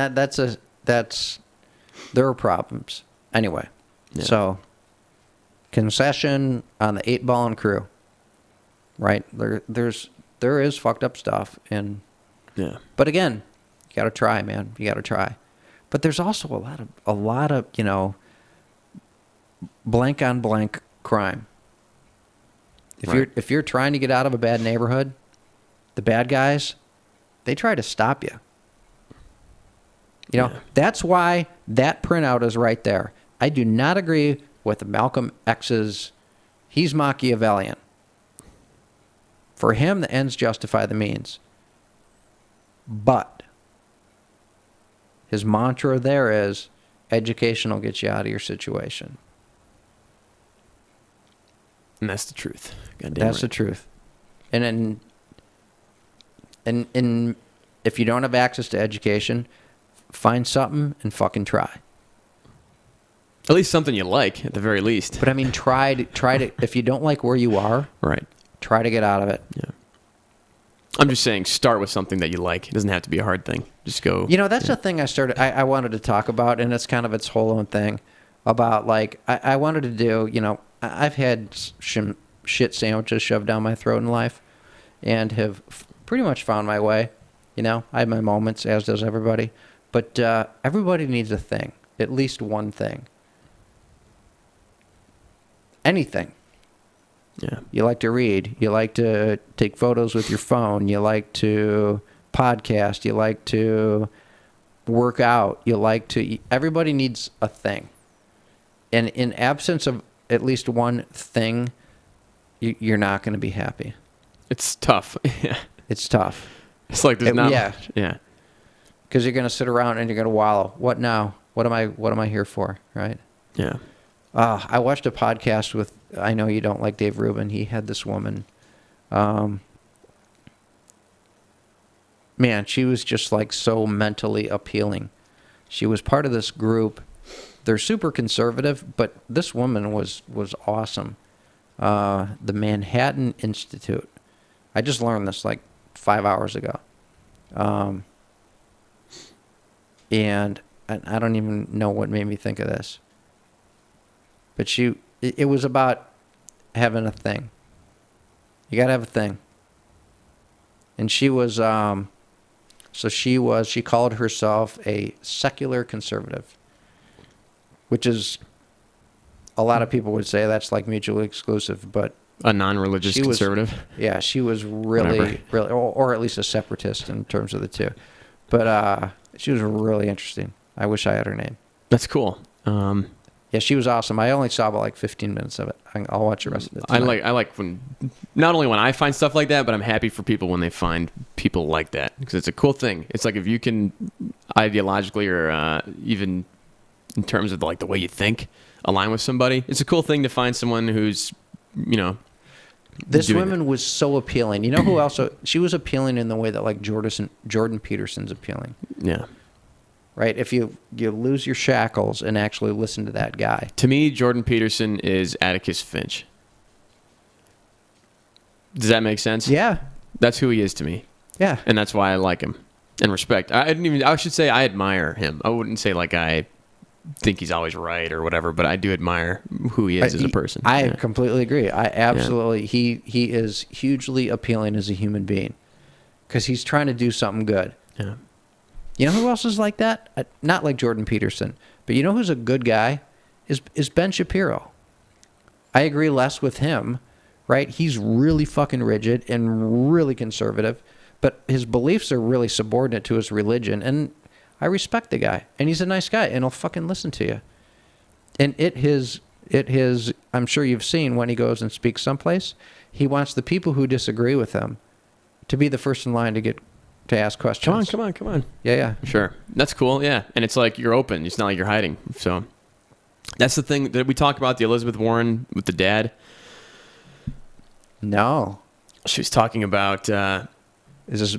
there are problems. Anyway. Yeah. So concession on the 8-ball and crew. Right? There is fucked up stuff, and Yeah. but again, you got to try, man. You got to try. But there's also a lot of, blank on blank crime. If you're trying to get out of a bad neighborhood, the bad guys, they try to stop you. That's why that printout is right there. I do not agree with Malcolm X's, he's Machiavellian. For him, the ends justify the means. But his mantra there is, education will get you out of your situation. And that's the truth. Goddamn That's the truth. And if you don't have access to education, find something and fucking try. At least something you like, at the very least. But I mean, try to. If you don't like where you are, right. Try to get out of it. Yeah. I'm just saying, start with something that you like. It doesn't have to be a hard thing. Just go. That's the thing I wanted to talk about, and it's kind of its whole own thing. About I wanted to do. I've had shit sandwiches shoved down my throat in life, and have pretty much found my way. I had my moments, as does everybody. But everybody needs a thing, at least one thing. Anything. Yeah. You like to read. You like to take photos with your phone. You like to podcast. You like to work out. You like to... Everybody needs a thing. And in absence of at least one thing, you're not going to be happy. It's tough. Yeah. It's tough. It's like there's not... Yeah. Yeah. Because you're going to sit around and you're going to wallow. What now? What am I here for, right? Yeah. I watched a podcast with, I know you don't like Dave Rubin. He had this woman. Man, she was just like so mentally appealing. She was part of this group. They're super conservative, but this woman was awesome. The Manhattan Institute. I just learned this like 5 hours ago. And I don't even know what made me think of this. But it was about having a thing. You got to have a thing. And she was, she called herself a secular conservative, which is, a lot of people would say that's like mutually exclusive, but A non-religious conservative. Yeah, she was really, or at least a separatist in terms of the two. But she was really interesting. I wish I had her name. That's cool. Yeah, she was awesome. I only saw about like 15 minutes of it. I'll watch the rest of it tonight. I like when, not only when I find stuff like that, but I'm happy for people when they find people like that, because it's a cool thing. It's like if you can ideologically or even in terms of like the way you think align with somebody, it's a cool thing to find someone who's, This woman was so appealing. You know who else? She was appealing in the way that like Jordan Peterson's appealing. Yeah. Right? If you lose your shackles and actually listen to that guy. To me, Jordan Peterson is Atticus Finch. Does that make sense? Yeah. That's who he is to me. Yeah. And that's why I like him and respect. I should say I admire him. I wouldn't say like I think he's always right or whatever, but I do admire who he is as a person. I completely agree. I absolutely, he is hugely appealing as a human being because he's trying to do something good. Yeah. You know who else is like that? Not like Jordan Peterson, but you know who's a good guy? Is Ben Shapiro. I agree less with him, right? He's really fucking rigid and really conservative, but his beliefs are really subordinate to his religion, and I respect the guy, and he's a nice guy, and he'll fucking listen to you. And I'm sure you've seen when he goes and speaks someplace, he wants the people who disagree with him to be the first in line to ask questions. Come on. Yeah. Sure. That's cool, yeah. And it's like you're open. It's not like you're hiding. So that's the thing that we talk about, the Elizabeth Warren with the dad. No. She was talking about... Is this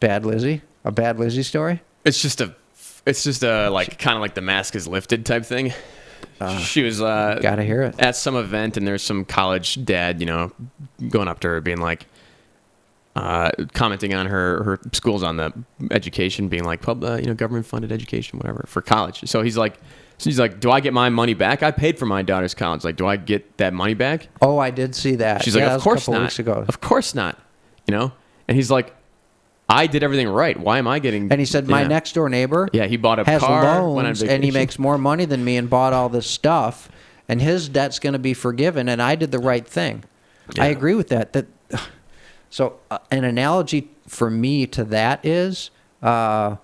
Bad Lizzie? A Bad Lizzie story? It's just a like kind of like the mask is lifted type thing. She was gotta hear it at some event, and there's some college dad, going up to her, being like, commenting on her schools on the education, being like, government funded education, whatever, for college. So she's like, do I get my money back? I paid for my daughter's college. Like, do I get that money back? Oh, I did see that. She's like, of course a couple not. Weeks ago. Of course not. And he's like, I did everything right. Why am I getting... And he said, my next door neighbor he bought a has car, loans, went on vacation, and he makes more money than me and bought all this stuff, and his debt's going to be forgiven, and I did the right thing. Yeah. I agree with that. So an analogy for me to that is, I'm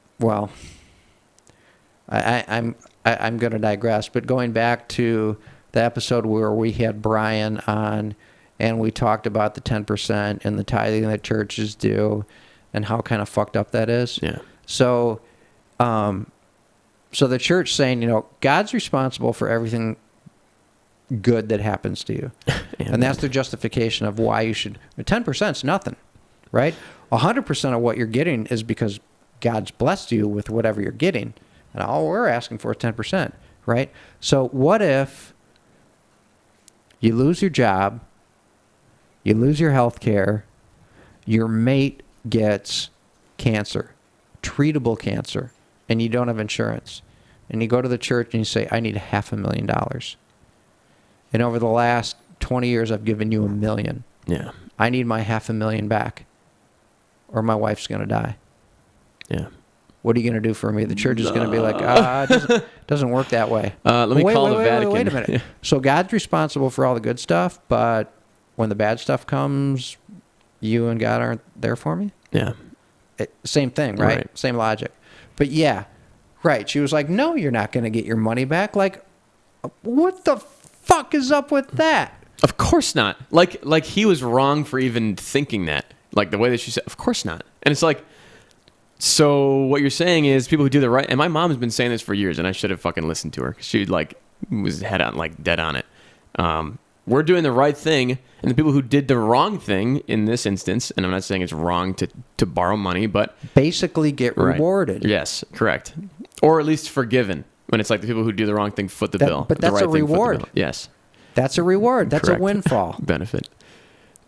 going to digress, but going back to the episode where we had Brian on, and we talked about the 10% and the tithing that churches do and how kind of fucked up that is. Yeah. So the church saying, God's responsible for everything good that happens to you. And that's their justification of why you should. 10% is nothing, right? 100% of what you're getting is because God's blessed you with whatever you're getting. And all we're asking for is 10%, right? So what if you lose your job, you lose your health care, your mate gets cancer, treatable cancer, and you don't have insurance. And you go to the church and you say, I need $500,000. And over the last 20 years, I've given you $1 million. Yeah. I need my $500,000 back, or my wife's going to die. Yeah. What are you going to do for me? The church is going to be like, it doesn't work that way. Let me call the Vatican. Wait a minute. Yeah. So God's responsible for all the good stuff, but when the bad stuff comes, you and God aren't there for me? Yeah. Same thing, right? Same logic. But yeah, right. She was like, no, you're not going to get your money back. Like, what the fuck is up with that? Of course not. Like he was wrong for even thinking that. Like the way that she said, of course not. And it's like, So what you're saying is people who do the right, and my mom's been saying this for years, and I should have fucking listened to her because she like was head on, like dead on it. We're doing the right thing, and the people who did the wrong thing in this instance, and I'm not saying it's wrong to borrow money, but basically get right. rewarded. Yes, correct, or at least forgiven. When it's like the people who do the wrong thing foot the bill, but the that's right a thing foot the reward. bill. Yes, that's a reward. That's correct. a windfall. Benefit.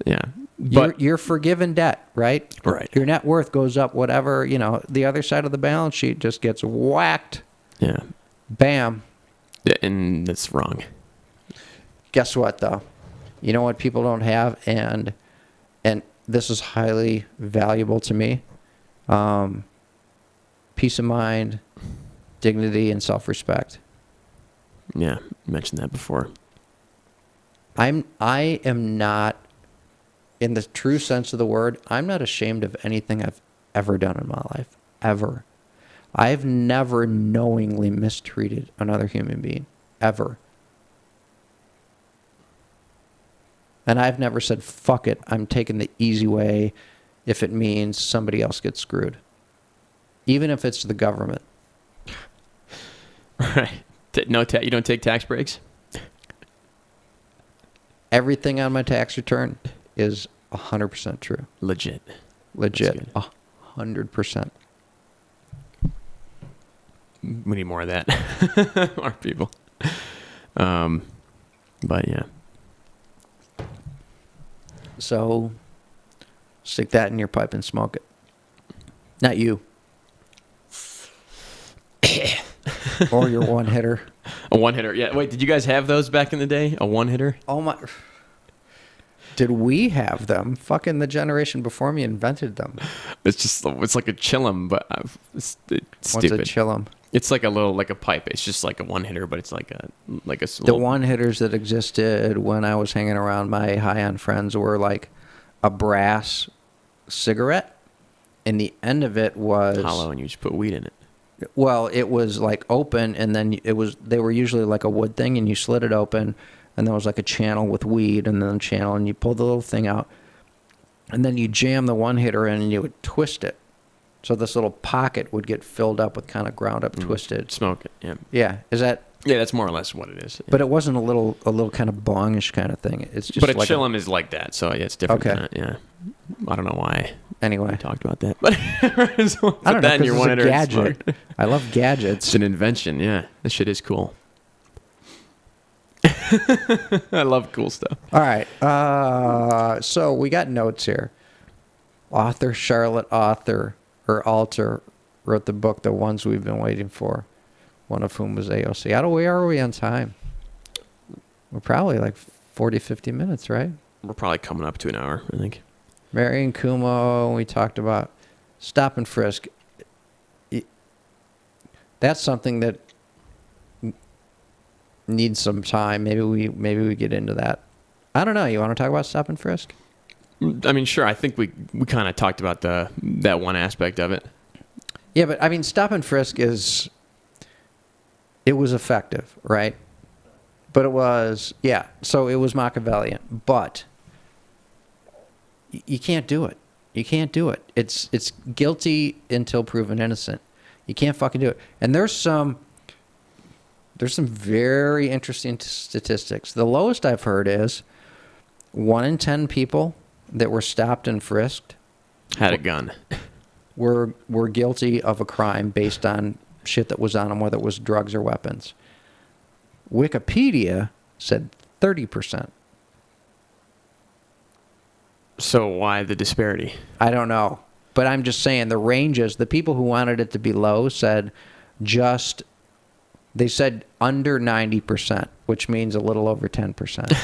Yeah, but You're forgiven debt, right? Right. Your net worth goes up. Whatever, the other side of the balance sheet just gets whacked. yeah, Bam. and that's wrong. Guess what, though? You know what people don't have, and this is highly valuable to me. Peace of mind, dignity, and self-respect. Yeah, you mentioned that before. I am not, in the true sense of the word, I'm not ashamed of anything I've ever done in my life. Ever. I've never knowingly mistreated another human being. Ever. And I've never said, fuck it, I'm taking the easy way if it means somebody else gets screwed. Even if it's the government. Right. No, you don't take tax breaks? Everything on my tax return is 100% true. Legit. 100%. We need more of that. Our people. But yeah. So, stick that in your pipe and smoke it. Not you. Or your one hitter. A one hitter. Yeah. Wait, did you guys have those back in the day? A one hitter? Oh my. Did we have them? Fucking the generation before me invented them. It's like a chillum, but it's stupid. What's a chillum? It's like a pipe. It's just like a one hitter, but it's like a The one hitters that existed when I was hanging around my high end friends were like a brass cigarette, and the end of it was hollow, and you just put weed in it. Well, it was like open, and then they were usually like a wood thing, and you slid it open, and there was like a channel with weed, and then a channel, and you pulled the little thing out, and then you jam the one hitter in, and you would twist it. So this little pocket would get filled up with kind of ground up twisted. Smoke it, yeah. Yeah, is that? Yeah, that's more or less what it is. Yeah. But it wasn't a little kind of bongish kind of thing. It's just. But a like chillum is like that, so yeah, it's different. Okay. Than that, yeah. I don't know why. Anyway, we talked about that, but so I don't know. that in your one It's a gadget. I love gadgets. It's an invention. Yeah, this shit is cool. I love cool stuff. All right. So we got notes here. Charlotte Alter wrote the book, The Ones We've Been Waiting For, one of whom was AOC. Where are we on time? We're probably like 40, 50 minutes, right? We're probably coming up to an hour, I think. Marion Kumo, we talked about stop and frisk. That's something that needs some time. Maybe we get into that. I don't know. You want to talk about stop and frisk? I mean, sure. I think we kind of talked about that one aspect of it. Yeah, but I mean, stop and frisk it was effective, right? But it was, yeah. So it was Machiavellian, but you can't do it. You can't do it. It's guilty until proven innocent. You can't fucking do it. And there's some very interesting statistics. The lowest I've heard is 1 in 10 people that were stopped and frisked had a gun. were guilty of a crime based on shit that was on them, whether it was drugs or weapons. Wikipedia said 30%. So why the disparity? I don't know. But I'm just saying the ranges, the people who wanted it to be low said they said under 90%, which means a little over 10%.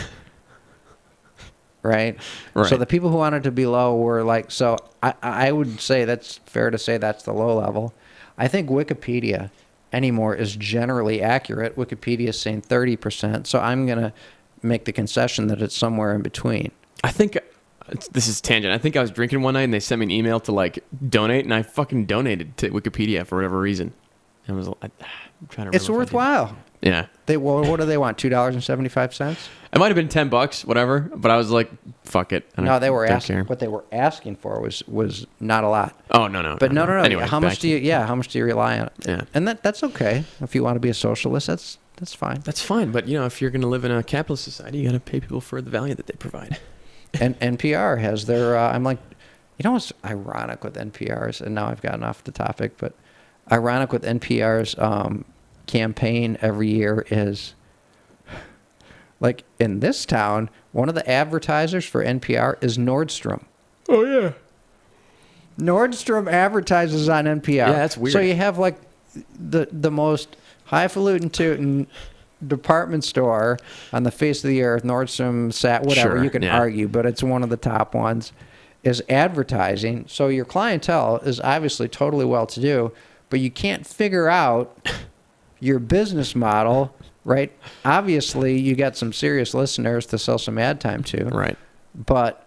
Right? So the people who wanted it to be low were like, so I would say that's fair to say that's the low level. I think Wikipedia anymore is generally accurate. Wikipedia is saying 30%. So I'm going to make the concession that it's somewhere in between. I think this is tangent. I think I was drinking one night and they sent me an email to like donate, and I fucking donated to Wikipedia for whatever reason. It was. I'm trying to remember. It's if I did. worthwhile. Yeah. What do they want? $2.75? It might have been $10, whatever. But I was like, fuck it. No, they were don't asking. care. What they were asking for was not a lot. Oh no. But no. Anyway, How much do you? Yeah, how much do you rely on it? Yeah. And that's okay. If you want to be a socialist, that's fine. That's fine, but if you're going to live in a capitalist society, you got to pay people for the value that they provide. And NPR has their. I'm like, what's ironic with NPR's? And now I've gotten off the topic, but ironic with NPR's campaign every year is, like, in this town, one of the advertisers for NPR is Nordstrom. Oh yeah. Nordstrom advertises on NPR. Yeah, that's weird. So you have like the most highfalutin tootin' department store on the face of the earth, Nordstrom, whatever, Sure, you can yeah. argue, but it's one of the top ones, is advertising. So your clientele is obviously totally well-to-do, but you can't figure out your business model, right? Obviously, you got some serious listeners to sell some ad time to. Right. But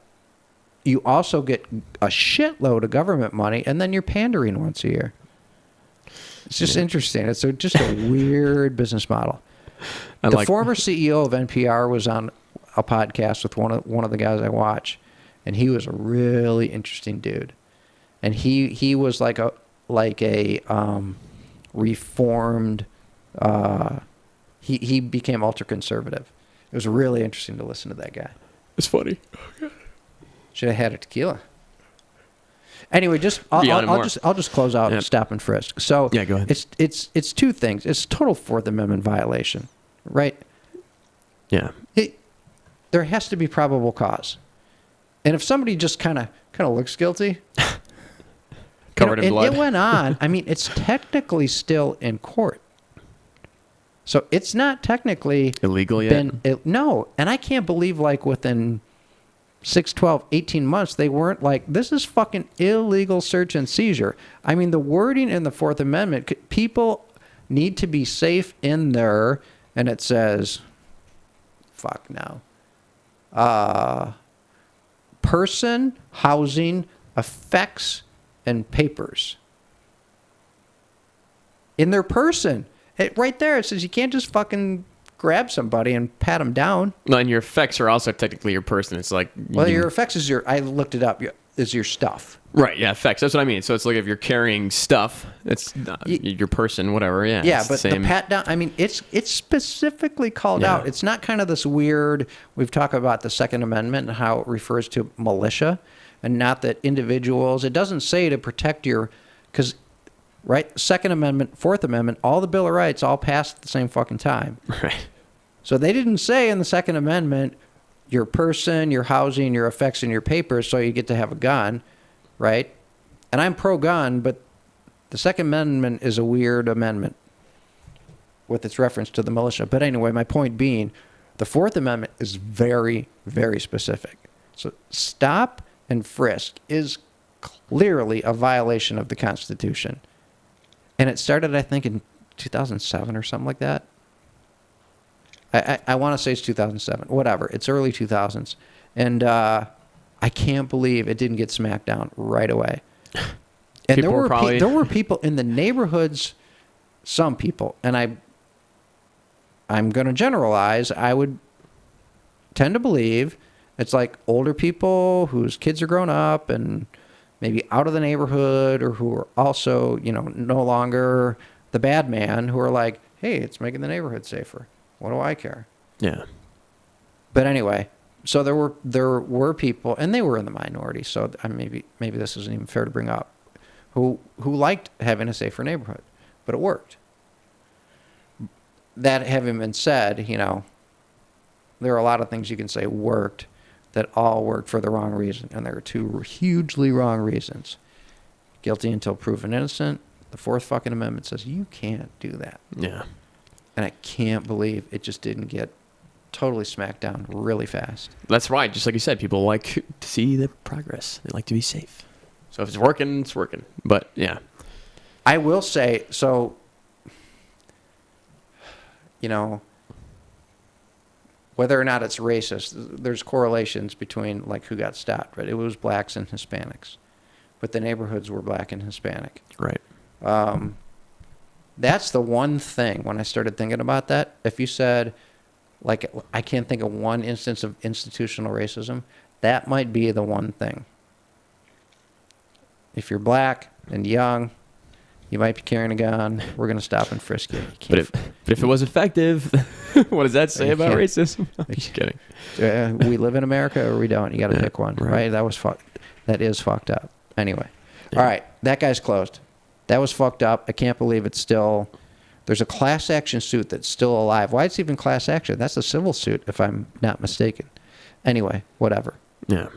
you also get a shitload of government money, and then you're pandering once a year. It's just interesting. It's just a weird business model. The former CEO of NPR was on a podcast with one of the guys I watch, and he was a really interesting dude. And he was like a reformed. He became ultra conservative. It was really interesting to listen to that guy. It's funny. Should have had a tequila. Anyway, I'll just close out Yep. stop and frisk. So Yeah, go ahead. It's two things. It's total Fourth Amendment violation, right? Yeah. There has to be probable cause, and if somebody just kind of looks guilty, Covered in blood. It went on. I mean, it's technically still in court, so it's not technically Illegal yet? No, and I can't believe like within 6, 12, 18 months, they weren't like, this is fucking illegal search and seizure. I mean, the wording in the Fourth Amendment, people need to be safe in there, and it says, fuck now. Person, housing, effects, and papers. In their person. Right there, it says you can't just fucking grab somebody and pat them down. No, and your effects are also technically your person. It's like... Well, your effects is I looked it up, is your stuff. Right, yeah, effects. That's what I mean. So it's like if you're carrying stuff, it's your person, whatever, yeah. Yeah, it's but the pat down, I mean, it's specifically called Yeah. out. It's not kind of this weird, we've talked about the Second Amendment and how it refers to militia and not that individuals, it doesn't say to protect because, right, Second Amendment, Fourth Amendment, all the Bill of Rights all passed at the same fucking time. Right. So they didn't say in the Second Amendment, your person, your housing, your effects, and your papers, so you get to have a gun, right? And I'm pro-gun, but the Second Amendment is a weird amendment with its reference to the militia. But anyway, my point being, the Fourth Amendment is very, very specific. So stop and frisk is clearly a violation of the Constitution. And it started, I think, in 2007 or something like that. I want to say it's 2007. Whatever. It's early 2000s. And I can't believe it didn't get smacked down right away. And there were people in the neighborhoods, some people, and I'm going to generalize, I would tend to believe it's like older people whose kids are grown up and maybe out of the neighborhood or who are also, no longer the bad man, who are like, hey, it's making the neighborhood safer. What do I care? Yeah. But anyway, so there were people, and they were in the minority, so maybe this isn't even fair to bring up, who liked having a safer neighborhood, but it worked. That having been said, there are a lot of things you can say worked that all worked for the wrong reason, and there are two hugely wrong reasons. Guilty until proven innocent. The Fourth fucking Amendment says you can't do that. Yeah. And I can't believe it just didn't get totally smacked down really fast. That's right. Just like you said, people like to see the progress. They like to be safe. So if it's working, it's working. But, yeah. I will say, so, whether or not it's racist, there's correlations between, like, who got stopped, right? It was blacks and Hispanics. But the neighborhoods were black and Hispanic. Right. That's the one thing when I started thinking about that. If you said, like, I can't think of one instance of institutional racism, that might be the one thing. If you're black and young, you might be carrying a gun. We're going to stop and frisk you. But if it was effective, what does that say about racism? I'm just kidding. We live in America or we don't. You got to pick one, right? That is fucked up. Anyway. Yeah. All right. That guy's closed. That was fucked up. I can't believe it's still... There's a class action suit that's still alive. Why it's even class action? That's a civil suit, if I'm not mistaken. Anyway, whatever. Yeah.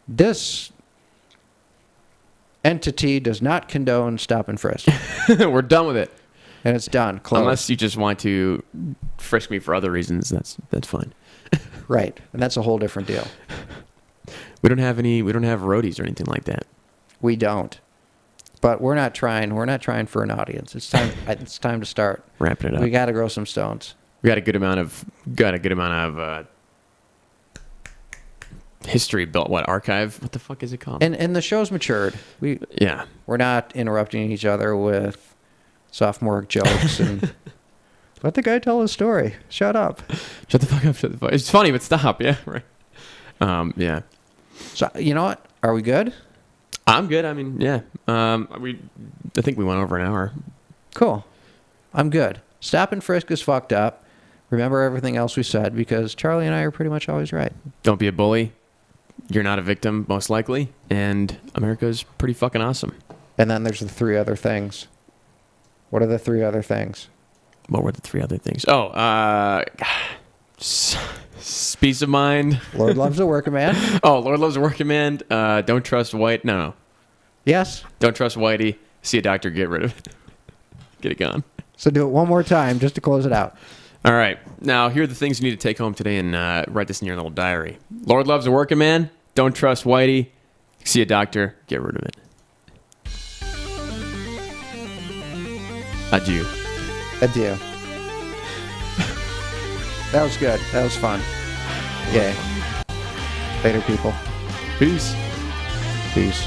This entity does not condone stop and frisk. We're done with it. And it's done. Closed. Unless you just want to frisk me for other reasons, that's fine. Right. And that's a whole different deal. We don't have roadies or anything like that. We don't. But we're not trying for an audience. It's time to start wrapping it up. We got to grow some stones. We got a good amount of history built. What archive? What the fuck is it called? And the show's matured. We're not interrupting each other with sophomoric jokes and let the guy tell his story. Shut up. Shut the fuck up. Shut the fuck. It's funny, but stop. Yeah, right. Yeah. So you know what? Are we good? I'm good. I mean, yeah. I think we went over an hour. Cool. I'm good. Stop and frisk is fucked up. Remember everything else we said because Charlie and I are pretty much always right. Don't be a bully. You're not a victim, most likely. And America's pretty fucking awesome. And then there's the three other things. What are the three other things? What were the three other things? Oh, peace of mind. Lord loves a working man. Oh, Lord loves a working man. Don't trust white. No. Yes. Don't trust whitey. See a doctor. Get rid of it. Get it gone. So do it one more time just to close it out. All right. Now, here are the things you need to take home today and write this in your little diary. Lord loves a working man. Don't trust whitey. See a doctor. Get rid of it. Adieu. Adieu. That was good. That was fun. Yay. Later, people. Peace. Peace.